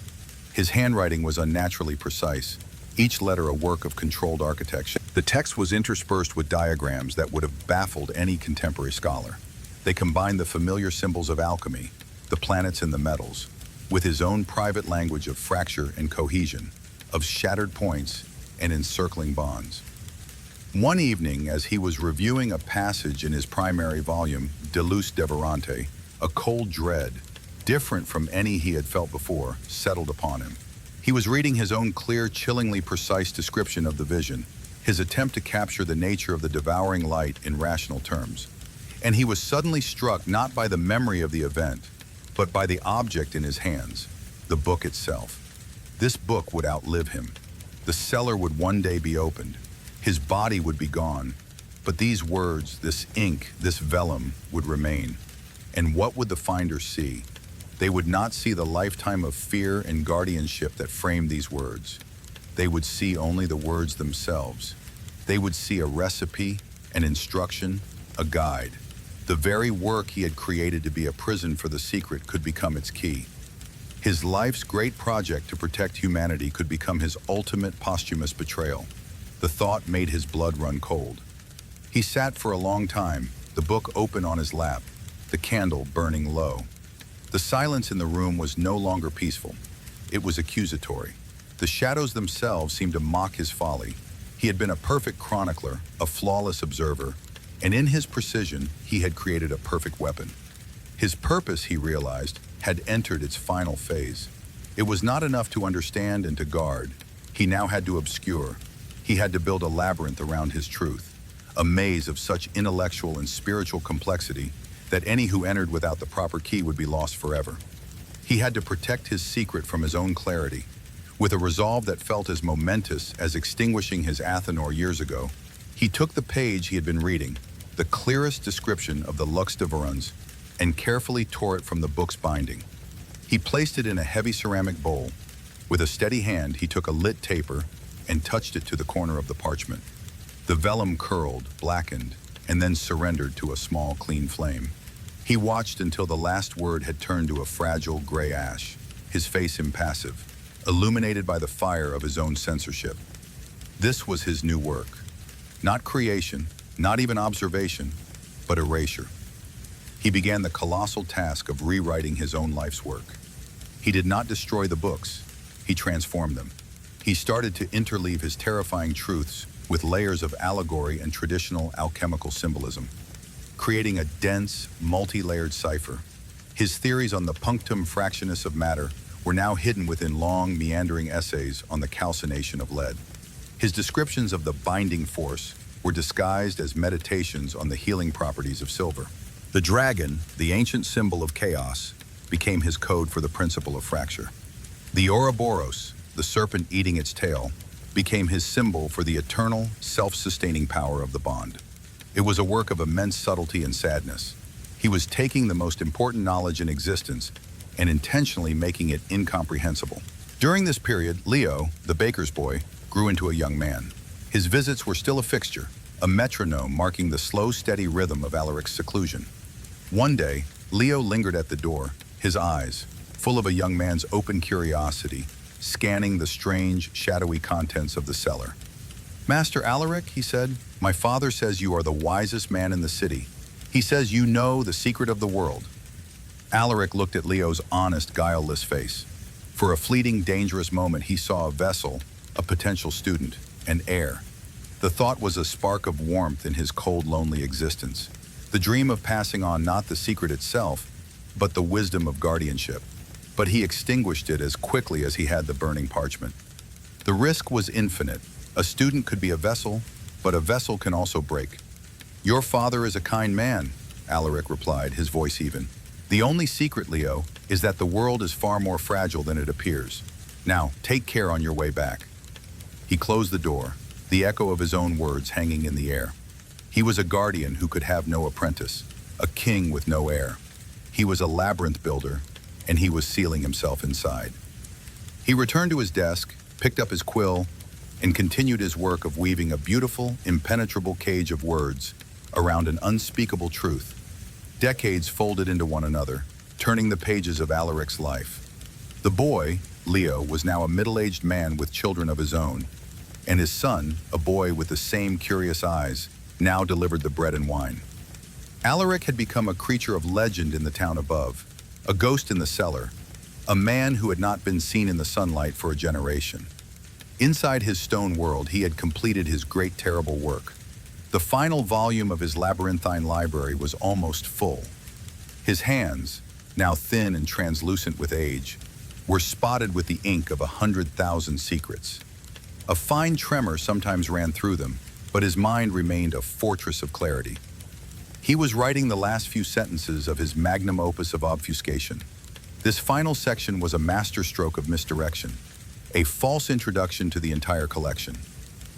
His handwriting was unnaturally precise, each letter a work of controlled architecture. The text was interspersed with diagrams that would have baffled any contemporary scholar. They combined the familiar symbols of alchemy, the planets and the metals, with his own private language of fracture and cohesion, of shattered points and encircling bonds. One evening, as he was reviewing a passage in his primary volume, De Luz Devorante, a cold dread, different from any he had felt before, settled upon him. He was reading his own clear, chillingly precise description of the vision, his attempt to capture the nature of the devouring light in rational terms. And he was suddenly struck not by the memory of the event, but by the object in his hands, the book itself. This book would outlive him. The cellar would one day be opened. His body would be gone, but these words, this ink, this vellum would remain. And what would the finder see? They would not see the lifetime of fear and guardianship that framed these words. They would see only the words themselves. They would see a recipe, an instruction, a guide. The very work he had created to be a prison for the secret could become its key. His life's great project to protect humanity could become his ultimate posthumous betrayal. The thought made his blood run cold. He sat for a long time, the book open on his lap, the candle burning low. The silence in the room was no longer peaceful. It was accusatory. The shadows themselves seemed to mock his folly. He had been a perfect chronicler, a flawless observer, and in his precision, he had created a perfect weapon. His purpose, he realized, had entered its final phase. It was not enough to understand and to guard. He now had to obscure. He had to build a labyrinth around his truth, a maze of such intellectual and spiritual complexity that any who entered without the proper key would be lost forever. He had to protect his secret from his own clarity. With a resolve that felt as momentous as extinguishing his Athenor years ago, he took the page he had been reading, the clearest description of the Lux de Verons, and carefully tore it from the book's binding. He placed it in a heavy ceramic bowl. With a steady hand, he took a lit taper and touched it to the corner of the parchment. The vellum curled, blackened, and then surrendered to a small, clean flame. He watched until the last word had turned to a fragile gray ash, his face impassive, illuminated by the fire of his own censorship. This was his new work. Not creation, not even observation, but erasure. He began the colossal task of rewriting his own life's work. He did not destroy the books, he transformed them. He started to interleave his terrifying truths with layers of allegory and traditional alchemical symbolism, creating a dense, multi-layered cipher. His theories on the punctum fractionis of matter were now hidden within long, meandering essays on the calcination of lead. His descriptions of the binding force were disguised as meditations on the healing properties of silver. The dragon, the ancient symbol of chaos, became his code for the principle of fracture. The Ouroboros, the serpent eating its tail, became his symbol for the eternal, self-sustaining power of the bond. It was a work of immense subtlety and sadness. He was taking the most important knowledge in existence and intentionally making it incomprehensible. During this period, Leo, the baker's boy, grew into a young man. His visits were still a fixture, a metronome marking the slow, steady rhythm of Alaric's seclusion. One day, Leo lingered at the door, his eyes, full of a young man's open curiosity, scanning the strange, shadowy contents of the cellar. "Master Alaric," he said, "my father says you are the wisest man in the city. He says you know the secret of the world." Alaric looked at Leo's honest, guileless face. For a fleeting, dangerous moment, he saw a vessel, a potential student, an heir. The thought was a spark of warmth in his cold, lonely existence. The dream of passing on not the secret itself, but the wisdom of guardianship. But he extinguished it as quickly as he had the burning parchment. The risk was infinite. A student could be a vessel, but a vessel can also break. "Your father is a kind man," Alaric replied, his voice even. "The only secret, Leo, is that the world is far more fragile than it appears. Now, take care on your way back." He closed the door, the echo of his own words hanging in the air. He was a guardian who could have no apprentice, a king with no heir. He was a labyrinth builder, and he was sealing himself inside. He returned to his desk, picked up his quill, and continued his work of weaving a beautiful, impenetrable cage of words around an unspeakable truth. Decades folded into one another, turning the pages of Alaric's life. The boy, Leo, was now a middle-aged man with children of his own, and his son, a boy with the same curious eyes, now delivered the bread and wine. Alaric had become a creature of legend in the town above, a ghost in the cellar, a man who had not been seen in the sunlight for a generation. Inside his stone world, he had completed his great, terrible work. The final volume of his labyrinthine library was almost full. His hands, now thin and translucent with age, were spotted with the ink of 100,000 secrets. A fine tremor sometimes ran through them, but his mind remained a fortress of clarity. He was writing the last few sentences of his magnum opus of obfuscation. This final section was a masterstroke of misdirection, a false introduction to the entire collection.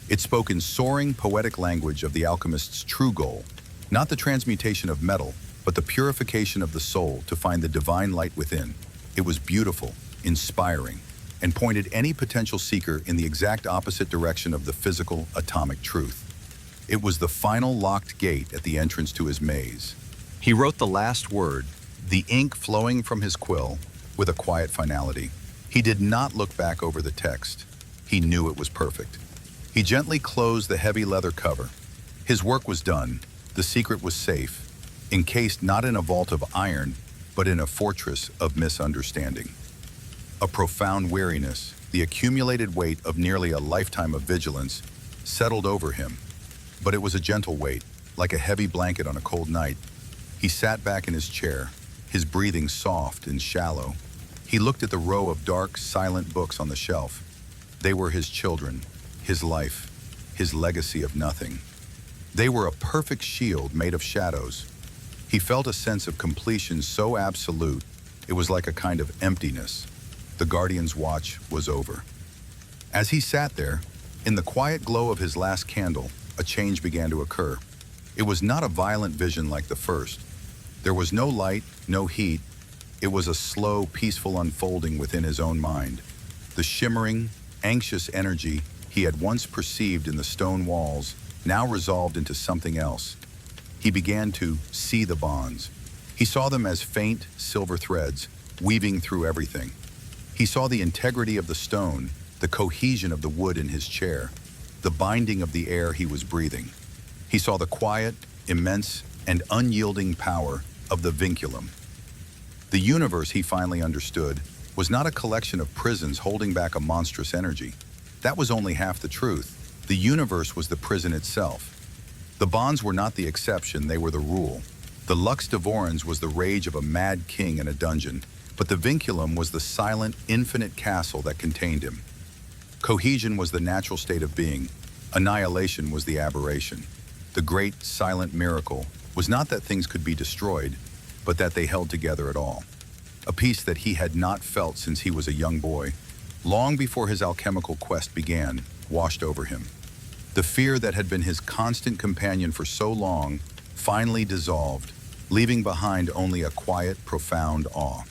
It spoke in soaring, poetic language of the alchemist's true goal, not the transmutation of metal, but the purification of the soul to find the divine light within. It was beautiful, inspiring, and pointed any potential seeker in the exact opposite direction of the physical, atomic truth. It was the final locked gate at the entrance to his maze. He wrote the last word, the ink flowing from his quill, with a quiet finality. He did not look back over the text. He knew it was perfect. He gently closed the heavy leather cover. His work was done. The secret was safe, encased not in a vault of iron, but in a fortress of misunderstanding. A profound weariness, the accumulated weight of nearly a lifetime of vigilance, settled over him. But it was a gentle weight, like a heavy blanket on a cold night. He sat back in his chair, his breathing soft and shallow. He looked at the row of dark, silent books on the shelf. They were his children, his life, his legacy of nothing. They were a perfect shield made of shadows. He felt a sense of completion so absolute, it was like a kind of emptiness. The Guardian's watch was over. As he sat there, in the quiet glow of his last candle, a change began to occur. It was not a violent vision like the first. There was no light, no heat. It was a slow, peaceful unfolding within his own mind. The shimmering, anxious energy he had once perceived in the stone walls now resolved into something else. He began to see the bonds. He saw them as faint, silver threads, weaving through everything. He saw the integrity of the stone, the cohesion of the wood in his chair, the binding of the air he was breathing. He saw the quiet, immense, and unyielding power of the vinculum. The universe, he finally understood, was not a collection of prisons holding back a monstrous energy. That was only half the truth. The universe was the prison itself. The bonds were not the exception, they were the rule. The Lux Devorans was the rage of a mad king in a dungeon, but the vinculum was the silent, infinite castle that contained him. Cohesion was the natural state of being. Annihilation was the aberration. The great, silent miracle was not that things could be destroyed, but that they held together at all. A peace that he had not felt since he was a young boy, long before his alchemical quest began, washed over him. The fear that had been his constant companion for so long finally dissolved, leaving behind only a quiet, profound awe.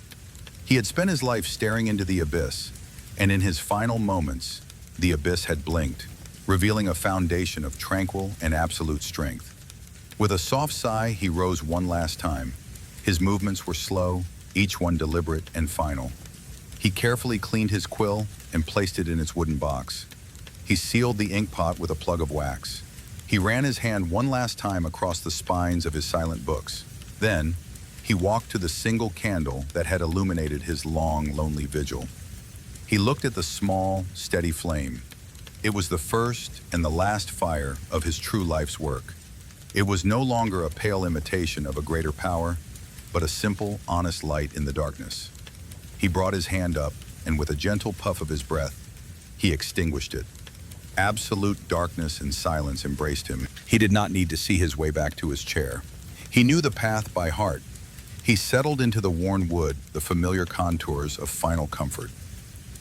He had spent his life staring into the abyss, and in his final moments, the abyss had blinked, revealing a foundation of tranquil and absolute strength. With a soft sigh, he rose one last time. His movements were slow, each one deliberate and final. He carefully cleaned his quill and placed it in its wooden box. He sealed the ink pot with a plug of wax. He ran his hand one last time across the spines of his silent books. Then, he walked to the single candle that had illuminated his long, lonely vigil. He looked at the small, steady flame. It was the first and the last fire of his true life's work. It was no longer a pale imitation of a greater power, but a simple, honest light in the darkness. He brought his hand up, and with a gentle puff of his breath, he extinguished it. Absolute darkness and silence embraced him. He did not need to see his way back to his chair. He knew the path by heart. He settled into the worn wood, the familiar contours of final comfort.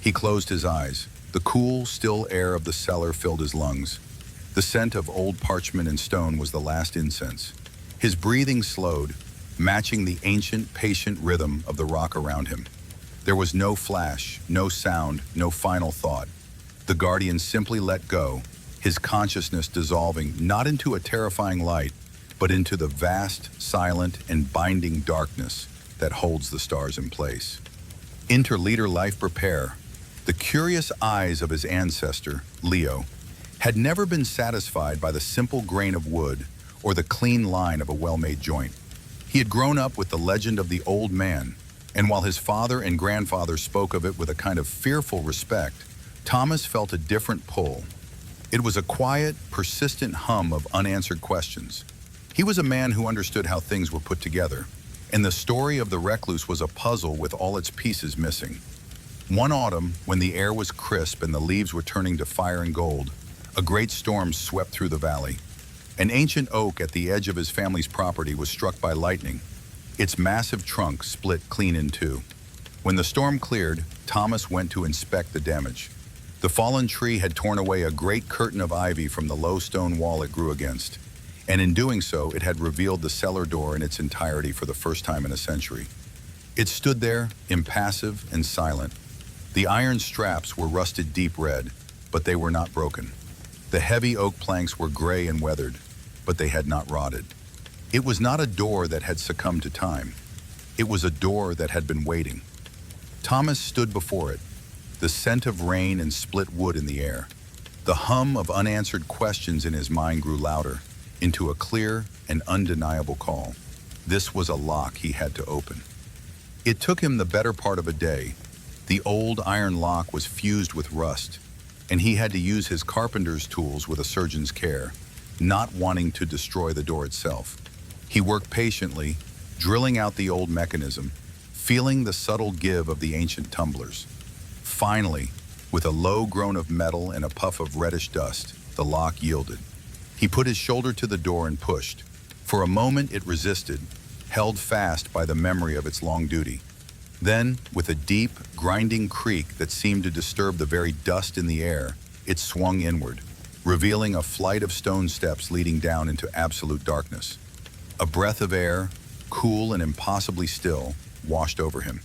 He closed his eyes. The cool, still air of the cellar filled his lungs. The scent of old parchment and stone was the last incense. His breathing slowed, matching the ancient, patient rhythm of the rock around him. There was no flash, no sound, no final thought. The Guardian simply let go, his consciousness dissolving not into a terrifying light, but into the vast, silent, and binding darkness that holds the stars in place. Interleader life prepare. The curious eyes of his ancestor, Leo, had never been satisfied by the simple grain of wood or the clean line of a well-made joint. He had grown up with the legend of the old man, and while his father and grandfather spoke of it with a kind of fearful respect, Thomas felt a different pull. It was a quiet, persistent hum of unanswered questions. He was a man who understood how things were put together, and the story of the recluse was a puzzle with all its pieces missing. One autumn, when the air was crisp and the leaves were turning to fire and gold, a great storm swept through the valley. An ancient oak at the edge of his family's property was struck by lightning. Its massive trunk split clean in two. When the storm cleared, Thomas went to inspect the damage. The fallen tree had torn away a great curtain of ivy from the low stone wall it grew against, and in doing so, it had revealed the cellar door in its entirety for the first time in a century. It stood there, impassive and silent. The iron straps were rusted deep red, but they were not broken. The heavy oak planks were gray and weathered, but they had not rotted. It was not a door that had succumbed to time. It was a door that had been waiting. Thomas stood before it, the scent of rain and split wood in the air. The hum of unanswered questions in his mind grew louder, into a clear and undeniable call. This was a lock he had to open. It took him the better part of a day. The old iron lock was fused with rust, and he had to use his carpenter's tools with a surgeon's care, not wanting to destroy the door itself. He worked patiently, drilling out the old mechanism, feeling the subtle give of the ancient tumblers. Finally, with a low groan of metal and a puff of reddish dust, the lock yielded. He put his shoulder to the door and pushed. For a moment it resisted, held fast by the memory of its long duty. Then, with a deep, grinding creak that seemed to disturb the very dust in the air, it swung inward, revealing a flight of stone steps leading down into absolute darkness. A breath of air, cool and impossibly still, washed over him.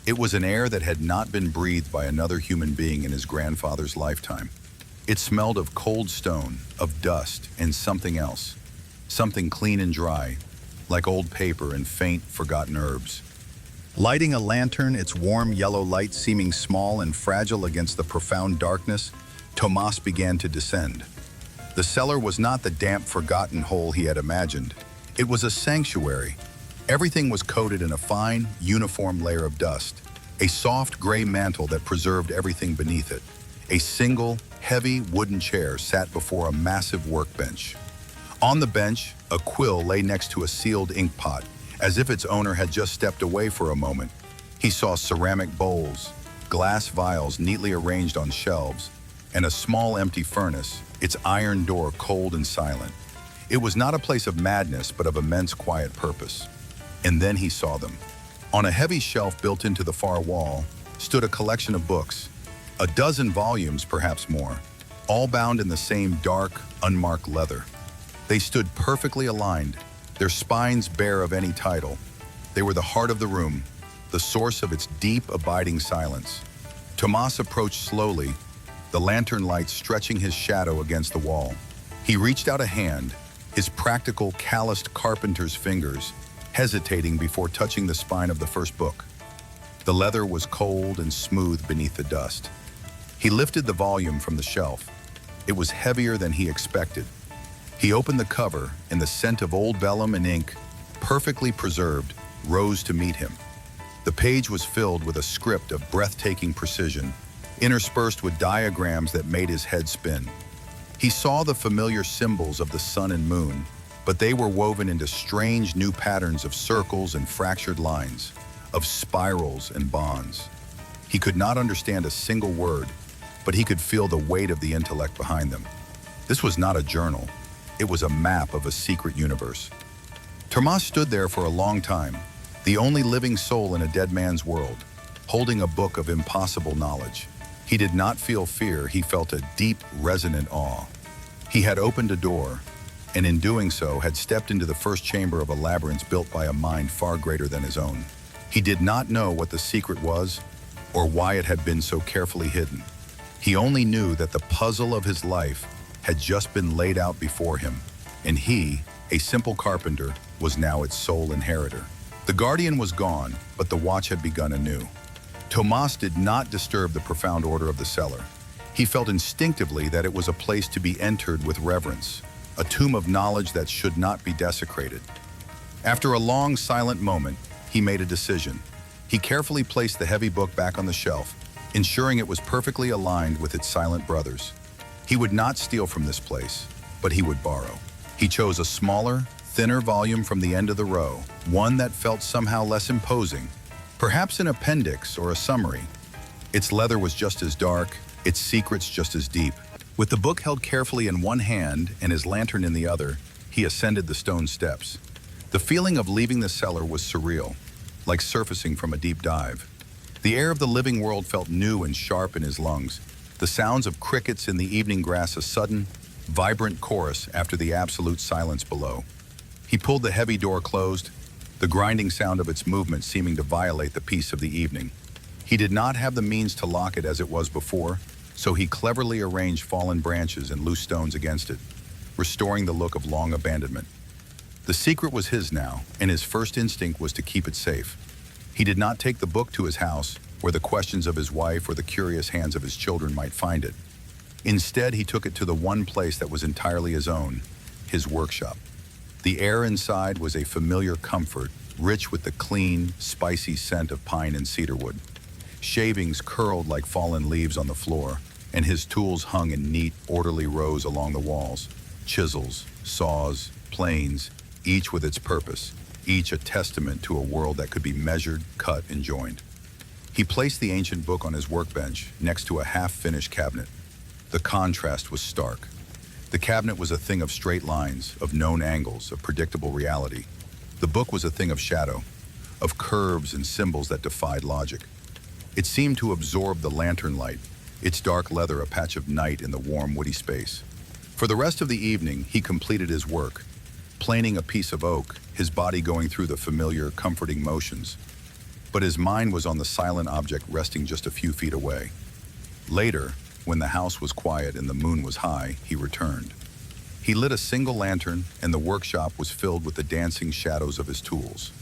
It was an air that had not been breathed by another human being in his grandfather's lifetime. It smelled of cold stone, of dust, and something else. Something clean and dry, like old paper and faint, forgotten herbs. Lighting a lantern, its warm yellow light seeming small and fragile against the profound darkness, Tomas began to descend. The cellar was not the damp, forgotten hole he had imagined. It was a sanctuary. Everything was coated in a fine, uniform layer of dust, a soft gray mantle that preserved everything beneath it. A single, heavy wooden chair sat before a massive workbench. On the bench, a quill lay next to a sealed ink pot, as if its owner had just stepped away for a moment. He saw ceramic bowls, glass vials neatly arranged on shelves, and a small empty furnace, its iron door cold and silent. It was not a place of madness, but of immense quiet purpose. And then he saw them. On a heavy shelf built into the far wall stood a collection of books, a dozen volumes, perhaps more, all bound in the same dark, unmarked leather. They stood perfectly aligned, their spines bare of any title. They were the heart of the room, the source of its deep, abiding silence. Tomas approached slowly, the lantern light stretching his shadow against the wall. He reached out a hand, his practical, calloused carpenter's fingers hesitating before touching the spine of the first book. The leather was cold and smooth beneath the dust. He lifted the volume from the shelf. It was heavier than he expected. He opened the cover, and the scent of old vellum and ink, perfectly preserved, rose to meet him. The page was filled with a script of breathtaking precision, interspersed with diagrams that made his head spin. He saw the familiar symbols of the sun and moon, but they were woven into strange new patterns of circles and fractured lines, of spirals and bonds. He could not understand a single word, but he could feel the weight of the intellect behind them. This was not a journal. It was a map of a secret universe. Tomas stood there for a long time, the only living soul in a dead man's world, holding a book of impossible knowledge. He did not feel fear, he felt a deep, resonant awe. He had opened a door, and in doing so had stepped into the first chamber of a labyrinth built by a mind far greater than his own. He did not know what the secret was, or why it had been so carefully hidden. He only knew that the puzzle of his life had just been laid out before him, and he, a simple carpenter, was now its sole inheritor. The guardian was gone, but the watch had begun anew. Tomas did not disturb the profound order of the cellar. He felt instinctively that it was a place to be entered with reverence, a tomb of knowledge that should not be desecrated. After a long, silent moment, he made a decision. He carefully placed the heavy book back on the shelf, ensuring it was perfectly aligned with its silent brothers. He would not steal from this place, but he would borrow. He chose a smaller, thinner volume from the end of the row, one that felt somehow less imposing, perhaps an appendix or a summary. Its leather was just as dark, its secrets just as deep. With the book held carefully in one hand and his lantern in the other, he ascended the stone steps. The feeling of leaving the cellar was surreal, like surfacing from a deep dive. The air of the living world felt new and sharp in his lungs, the sounds of crickets in the evening grass a sudden, vibrant chorus after the absolute silence below. He pulled the heavy door closed, the grinding sound of its movement seeming to violate the peace of the evening. He did not have the means to lock it as it was before, so he cleverly arranged fallen branches and loose stones against it, restoring the look of long abandonment. The secret was his now, and his first instinct was to keep it safe. He did not take the book to his house, where the questions of his wife or the curious hands of his children might find it. Instead, he took it to the one place that was entirely his own, his workshop. The air inside was a familiar comfort, rich with the clean, spicy scent of pine and cedarwood. Shavings curled like fallen leaves on the floor, and his tools hung in neat, orderly rows along the walls. Chisels, saws, planes, each with its purpose, each a testament to a world that could be measured, cut, and joined. He placed the ancient book on his workbench next to a half-finished cabinet. The contrast was stark. The cabinet was a thing of straight lines, of known angles, of predictable reality. The book was a thing of shadow, of curves and symbols that defied logic. It seemed to absorb the lantern light, its dark leather a patch of night in the warm, woody space. For the rest of the evening, he completed his work, planing a piece of oak, his body going through the familiar, comforting motions. But his mind was on the silent object resting just a few feet away. Later, when the house was quiet and the moon was high, he returned. He lit a single lantern, and the workshop was filled with the dancing shadows of his tools.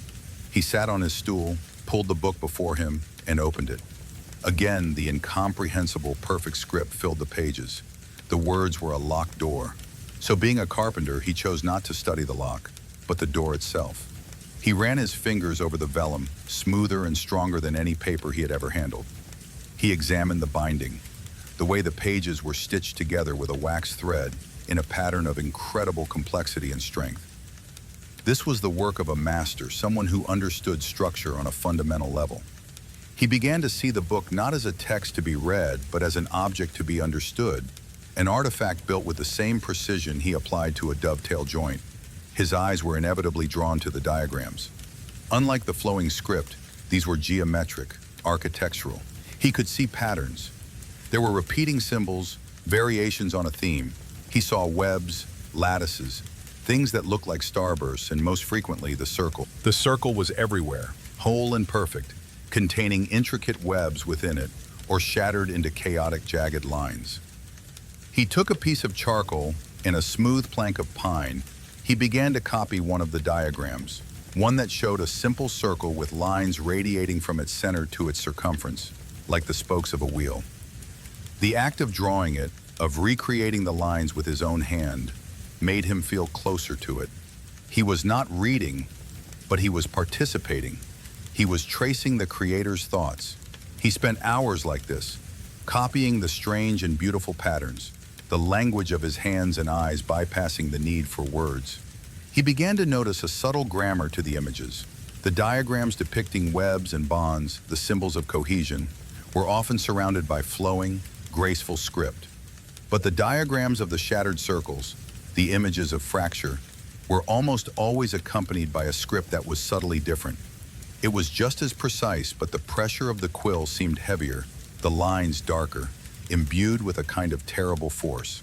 He sat on his stool, pulled the book before him, and opened it. Again, the incomprehensible, perfect script filled the pages. The words were a locked door. So being a carpenter, he chose not to study the lock, but the door itself. He ran his fingers over the vellum, smoother and stronger than any paper he had ever handled. He examined the binding, the way the pages were stitched together with a wax thread in a pattern of incredible complexity and strength. This was the work of a master, someone who understood structure on a fundamental level. He began to see the book not as a text to be read, but as an object to be understood, an artifact built with the same precision he applied to a dovetail joint. His eyes were inevitably drawn to the diagrams. Unlike the flowing script, these were geometric, architectural. He could see patterns. There were repeating symbols, variations on a theme. He saw webs, lattices, things that looked like starbursts, and most frequently the circle. The circle was everywhere, whole and perfect, containing intricate webs within it, or shattered into chaotic, jagged lines. He took a piece of charcoal and a smooth plank of pine. He began to copy one of the diagrams, one that showed a simple circle with lines radiating from its center to its circumference, like the spokes of a wheel. The act of drawing it, of recreating the lines with his own hand, made him feel closer to it. He was not reading, but he was participating. He was tracing the creator's thoughts. He spent hours like this, copying the strange and beautiful patterns, the language of his hands and eyes bypassing the need for words. He began to notice a subtle grammar to the images. The diagrams depicting webs and bonds, the symbols of cohesion, were often surrounded by flowing, graceful script. But the diagrams of the shattered circles, the images of fracture, were almost always accompanied by a script that was subtly different. It was just as precise, but the pressure of the quill seemed heavier, the lines darker, imbued with a kind of terrible force.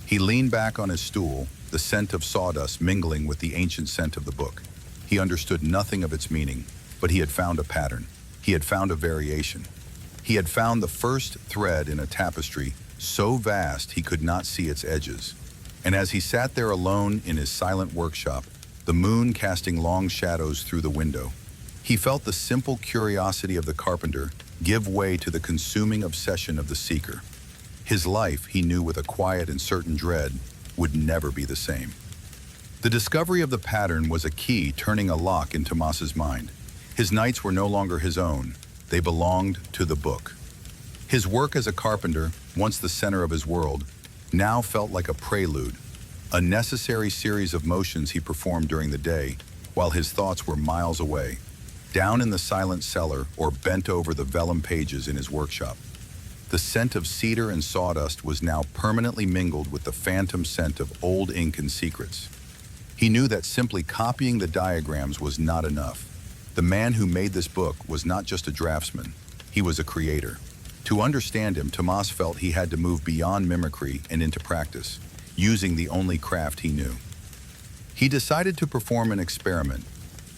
He leaned back on his stool, the scent of sawdust mingling with the ancient scent of the book. He understood nothing of its meaning, but he had found a pattern. He had found a variation. He had found the first thread in a tapestry so vast he could not see its edges. And as he sat there alone in his silent workshop, the moon casting long shadows through the window, he felt the simple curiosity of the carpenter give way to the consuming obsession of the seeker. His life, he knew with a quiet and certain dread, would never be the same. The discovery of the pattern was a key turning a lock in Tomas's mind. His nights were no longer his own. They belonged to the book. His work as a carpenter, once the center of his world, now felt like a prelude, a necessary series of motions he performed during the day, while his thoughts were miles away, down in the silent cellar or bent over the vellum pages in his workshop. The scent of cedar and sawdust was now permanently mingled with the phantom scent of old ink and secrets. He knew that simply copying the diagrams was not enough. The man who made this book was not just a draftsman, he was a creator. To understand him, Tomas felt he had to move beyond mimicry and into practice, using the only craft he knew. He decided to perform an experiment,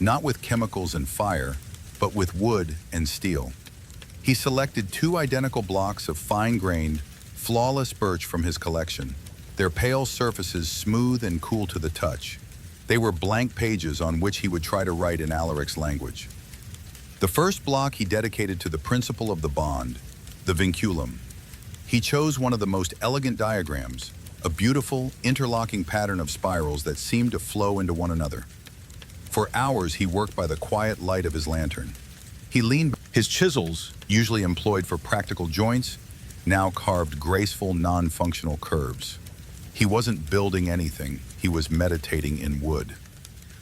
not with chemicals and fire, but with wood and steel. He selected two identical blocks of fine-grained, flawless birch from his collection, their pale surfaces smooth and cool to the touch. They were blank pages on which he would try to write in Alaric's language. The first block he dedicated to the principle of the bond, the vinculum. He chose one of the most elegant diagrams, a beautiful, interlocking pattern of spirals that seemed to flow into one another. For hours he worked by the quiet light of his lantern. He leaned his chisels, usually employed for practical joints, now carved graceful, non-functional curves. He wasn't building anything, he was meditating in wood.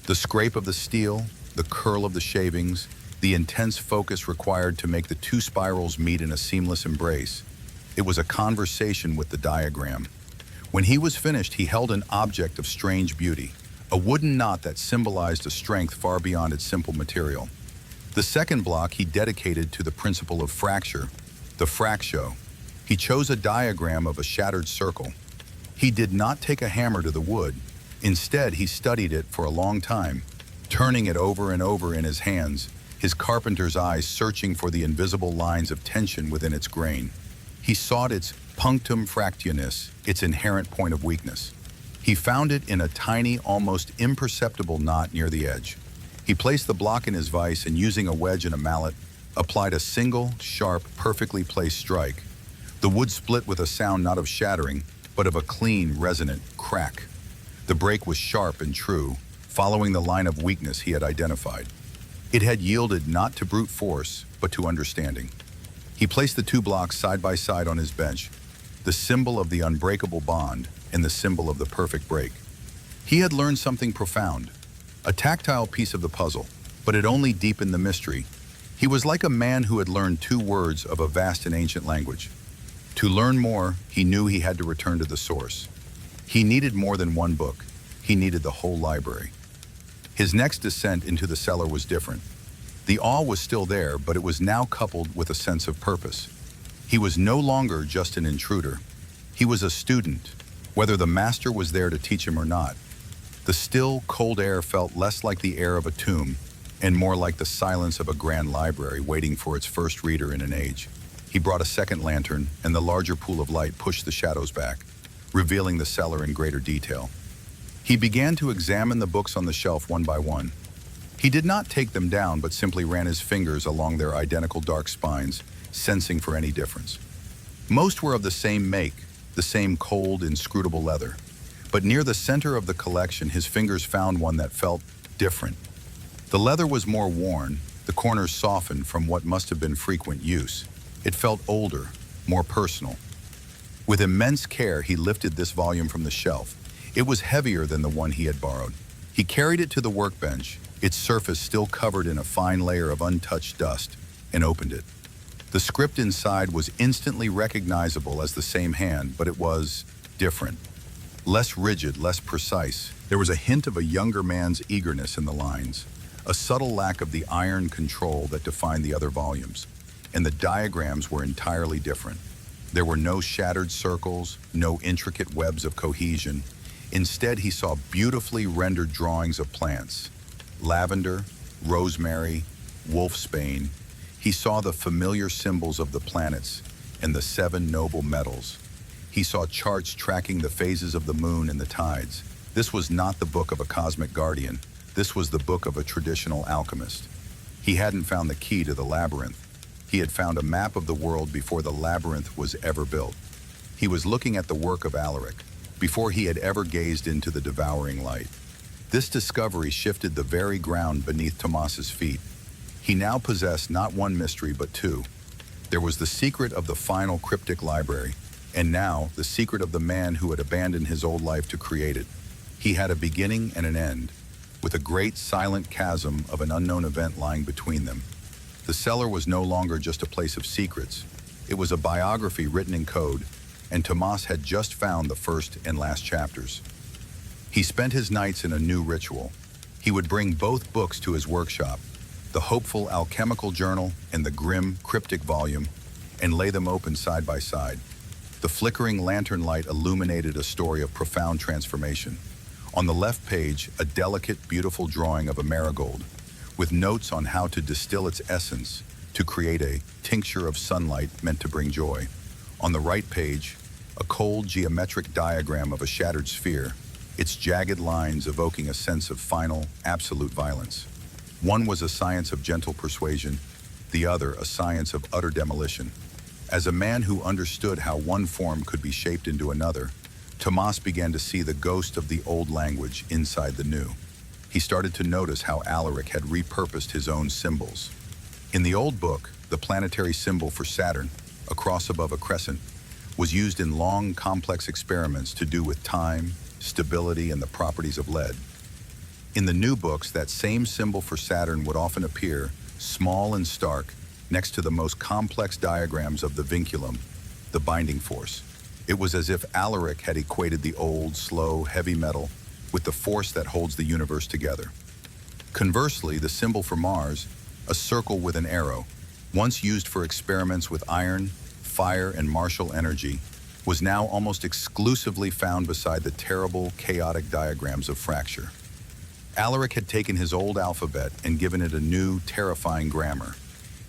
The scrape of the steel, the curl of the shavings, the intense focus required to make the two spirals meet in a seamless embrace. It was a conversation with the diagram. When he was finished, he held an object of strange beauty, a wooden knot that symbolized a strength far beyond its simple material. The second block he dedicated to the principle of fracture, the fractio. He chose a diagram of a shattered circle. He did not take a hammer to the wood. Instead, he studied it for a long time, turning it over and over in his hands, his carpenter's eyes searching for the invisible lines of tension within its grain. He sought its punctum fractionis, its inherent point of weakness. He found it in a tiny, almost imperceptible knot near the edge. He placed the block in his vise and, using a wedge and a mallet, applied a single, sharp, perfectly placed strike. The wood split with a sound not of shattering, but of a clean, resonant crack. The break was sharp and true, following the line of weakness he had identified. It had yielded not to brute force, but to understanding. He placed the two blocks side by side on his bench, the symbol of the unbreakable bond and the symbol of the perfect break. He had learned something profound, a tactile piece of the puzzle, but it only deepened the mystery. He was like a man who had learned two words of a vast and ancient language. To learn more, he knew he had to return to the source. He needed more than one book. He needed the whole library. His next descent into the cellar was different. The awe was still there, but it was now coupled with a sense of purpose. He was no longer just an intruder. He was a student, whether the master was there to teach him or not. The still, cold air felt less like the air of a tomb and more like the silence of a grand library waiting for its first reader in an age. He brought a second lantern, and the larger pool of light pushed the shadows back, revealing the cellar in greater detail. He began to examine the books on the shelf one by one. He did not take them down, but simply ran his fingers along their identical dark spines, sensing for any difference. Most were of the same make, the same cold, inscrutable leather. But near the center of the collection, his fingers found one that felt different. The leather was more worn, the corners softened from what must have been frequent use. It felt older, more personal. With immense care, he lifted this volume from the shelf. It was heavier than the one he had borrowed. He carried it to the workbench, its surface still covered in a fine layer of untouched dust, and opened it. The script inside was instantly recognizable as the same hand, but it was different. Less rigid, less precise. There was a hint of a younger man's eagerness in the lines, a subtle lack of the iron control that defined the other volumes. And the diagrams were entirely different. There were no shattered circles, no intricate webs of cohesion. Instead, he saw beautifully rendered drawings of plants. Lavender, rosemary, wolfsbane. He saw the familiar symbols of the planets and the 7 noble metals. He saw charts tracking the phases of the moon and the tides. This was not the book of a cosmic guardian. This was the book of a traditional alchemist. He hadn't found the key to the labyrinth. He had found a map of the world before the labyrinth was ever built. He was looking at the work of Alaric, before he had ever gazed into the devouring light. This discovery shifted the very ground beneath Tomas's feet. He now possessed not one mystery, but two. There was the secret of the final cryptic library, And now, the secret of the man who had abandoned his old life to create it. He had a beginning and an end, with a great silent chasm of an unknown event lying between them. The cellar was no longer just a place of secrets. It was a biography written in code, and Tomas had just found the first and last chapters. He spent his nights in a new ritual. He would bring both books to his workshop, the hopeful alchemical journal and the grim, cryptic volume, and lay them open side by side. The flickering lantern light illuminated a story of profound transformation. On the left page, a delicate, beautiful drawing of a marigold, with notes on how to distill its essence to create a tincture of sunlight meant to bring joy. On the right page, a cold geometric diagram of a shattered sphere, its jagged lines evoking a sense of final, absolute violence. One was a science of gentle persuasion, the other a science of utter demolition. As a man who understood how one form could be shaped into another, Tomas began to see the ghost of the old language inside the new. He started to notice how Alaric had repurposed his own symbols. In the old book, the planetary symbol for Saturn, a cross above a crescent, was used in long, complex experiments to do with time, stability, and the properties of lead. In the new books, that same symbol for Saturn would often appear, small and stark, next to the most complex diagrams of the vinculum, the binding force. It was as if Alaric had equated the old, slow, heavy metal with the force that holds the universe together. Conversely, the symbol for Mars, a circle with an arrow, once used for experiments with iron, fire, and martial energy, was now almost exclusively found beside the terrible, chaotic diagrams of fracture. Alaric had taken his old alphabet and given it a new, terrifying grammar.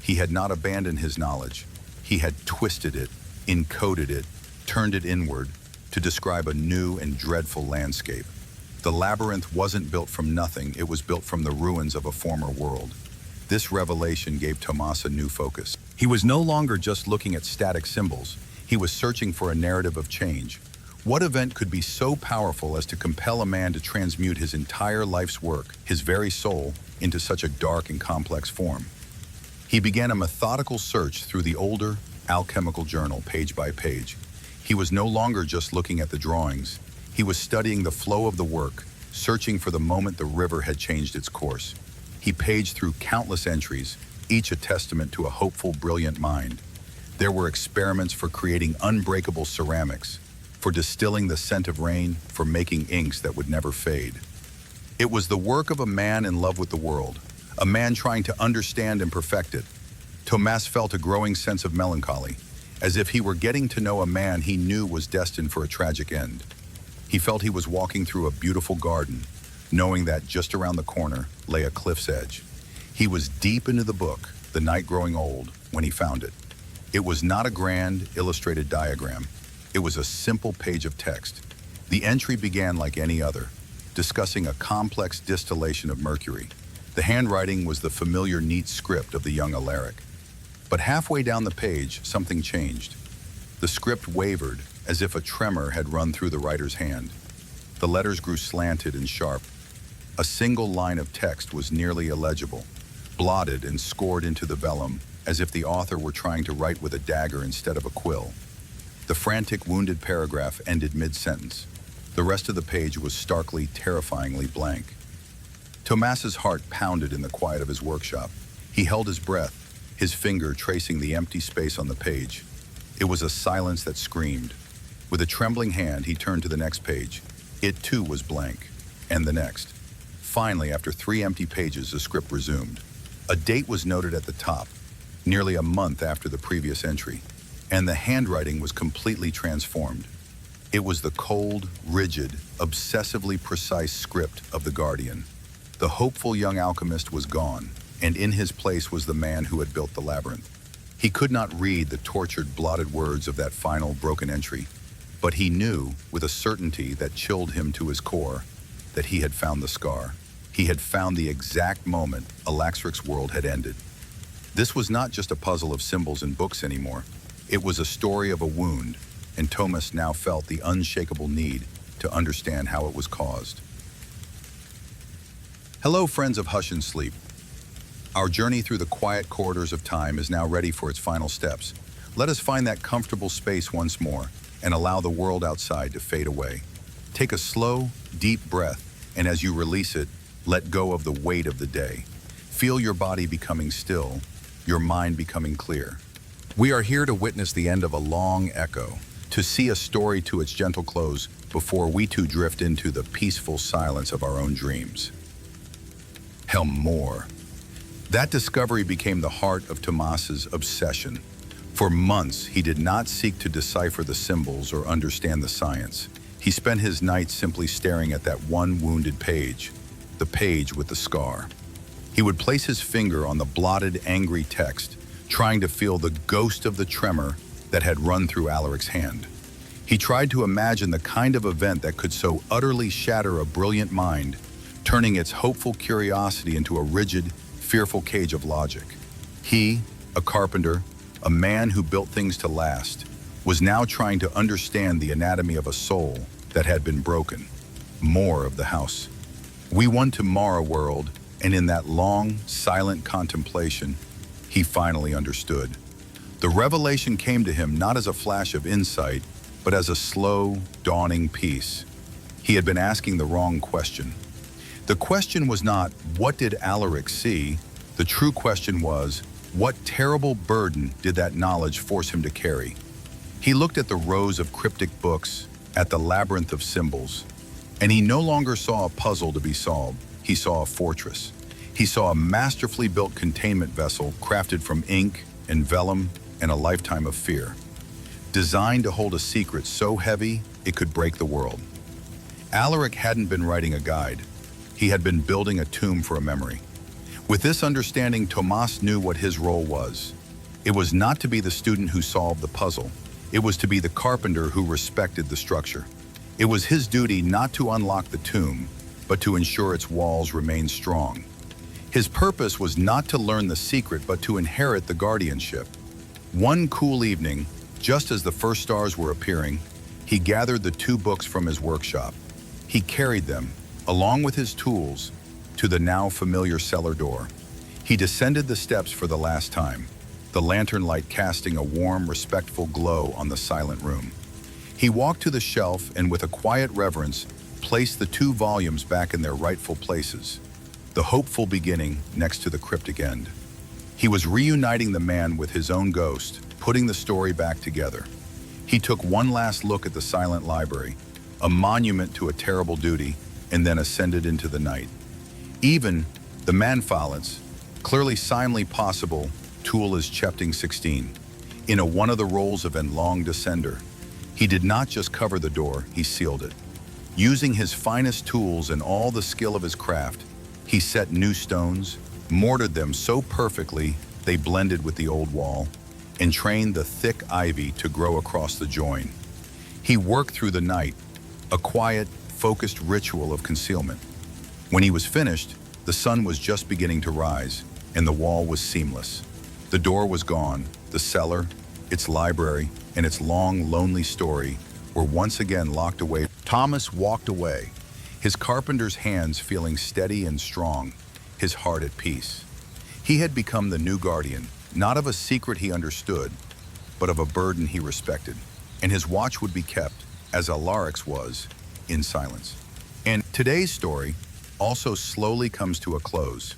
He had not abandoned his knowledge. He had twisted it, encoded it, turned it inward to describe a new and dreadful landscape. The labyrinth wasn't built from nothing, it was built from the ruins of a former world. This revelation gave Tomas a new focus. He was no longer just looking at static symbols. He was searching for a narrative of change. What event could be so powerful as to compel a man to transmute his entire life's work, his very soul, into such a dark and complex form? He began a methodical search through the older, alchemical journal, page by page. He was no longer just looking at the drawings. He was studying the flow of the work, searching for the moment the river had changed its course. He paged through countless entries, each a testament to a hopeful, brilliant mind. There were experiments for creating unbreakable ceramics, for distilling the scent of rain, for making inks that would never fade. It was the work of a man in love with the world, a man trying to understand and perfect it. Tomas felt a growing sense of melancholy, as if he were getting to know a man he knew was destined for a tragic end. He felt he was walking through a beautiful garden, knowing that just around the corner lay a cliff's edge. He was deep into the book, the night growing old, when he found it. It was not a grand, illustrated diagram. It was a simple page of text. The entry began like any other, discussing a complex distillation of mercury. The handwriting was the familiar neat script of the young Alaric. But halfway down the page, something changed. The script wavered, as if a tremor had run through the writer's hand. The letters grew slanted and sharp. A single line of text was nearly illegible, blotted and scored into the vellum, as if the author were trying to write with a dagger instead of a quill. The frantic, wounded paragraph ended mid-sentence. The rest of the page was starkly, terrifyingly blank. Tomas's heart pounded in the quiet of his workshop. He held his breath, his finger tracing the empty space on the page. It was a silence that screamed. With a trembling hand, he turned to the next page. It too was blank, and the next. Finally, after 3 empty pages, the script resumed. A date was noted at the top, nearly a month after the previous entry, and the handwriting was completely transformed. It was the cold, rigid, obsessively precise script of the Guardian. The hopeful young alchemist was gone, and in his place was the man who had built the labyrinth. He could not read the tortured, blotted words of that final broken entry, but he knew, with a certainty that chilled him to his core, that he had found the scar. He had found the exact moment Alexric's world had ended. This was not just a puzzle of symbols and books anymore. It was a story of a wound, and Tomas now felt the unshakable need to understand how it was caused. Hello, friends of Hush and Sleep. Our journey through the quiet corridors of time is now ready for its final steps. Let us find that comfortable space once more and allow the world outside to fade away. Take a slow, deep breath, and as you release it, let go of the weight of the day. Feel your body becoming still, your mind becoming clear. We are here to witness the end of a long echo, to see a story to its gentle close before we too drift into the peaceful silence of our own dreams. More. That discovery became the heart of Tomas's obsession. For months, he did not seek to decipher the symbols or understand the science. He spent his nights simply staring at that one wounded page, the page with the scar. He would place his finger on the blotted, angry text, trying to feel the ghost of the tremor that had run through Alaric's hand. He tried to imagine the kind of event that could so utterly shatter a brilliant mind, turning its hopeful curiosity into a rigid, fearful cage of logic. He, a carpenter, a man who built things to last, was now trying to understand the anatomy of a soul that had been broken. More of the house. We won tomorrow world, and in that long, silent contemplation, he finally understood. The revelation came to him not as a flash of insight, but as a slow, dawning peace. He had been asking the wrong question. The question was not, what did Alaric see? The true question was, what terrible burden did that knowledge force him to carry? He looked at the rows of cryptic books, at the labyrinth of symbols, and he no longer saw a puzzle to be solved. He saw a fortress. He saw a masterfully built containment vessel crafted from ink and vellum and a lifetime of fear, designed to hold a secret so heavy it could break the world. Alaric hadn't been writing a guide. He had been building a tomb for a memory. With this understanding, Tomas knew what his role was. It was not to be the student who solved the puzzle. It was to be the carpenter who respected the structure. It was his duty not to unlock the tomb, but to ensure its walls remained strong. His purpose was not to learn the secret, but to inherit the guardianship. One cool evening, just as the first stars were appearing, he gathered the 2 books from his workshop. He carried them, along with his tools, to the now familiar cellar door. He descended the steps for the last time, the lantern light casting a warm, respectful glow on the silent room. He walked to the shelf and with a quiet reverence, placed the 2 volumes back in their rightful places, the hopeful beginning next to the cryptic end. He was reuniting the man with his own ghost, putting the story back together. He took one last look at the silent library, a monument to a terrible duty, and then ascended into the night. Even the manfalance, clearly silently possible, tool is Chepting 16. In one of the roles of en long descender, he did not just cover the door, he sealed it. Using his finest tools and all the skill of his craft, he set new stones, mortared them so perfectly they blended with the old wall, and trained the thick ivy to grow across the join. He worked through the night, a quiet, focused ritual of concealment. When he was finished, the sun was just beginning to rise, and the wall was seamless. The door was gone, the cellar, its library, and its long, lonely story were once again locked away. Thomas walked away, his carpenter's hands feeling steady and strong, his heart at peace. He had become the new guardian, not of a secret he understood, but of a burden he respected, and his watch would be kept, as Alaric's was, in silence. And today's story also slowly comes to a close.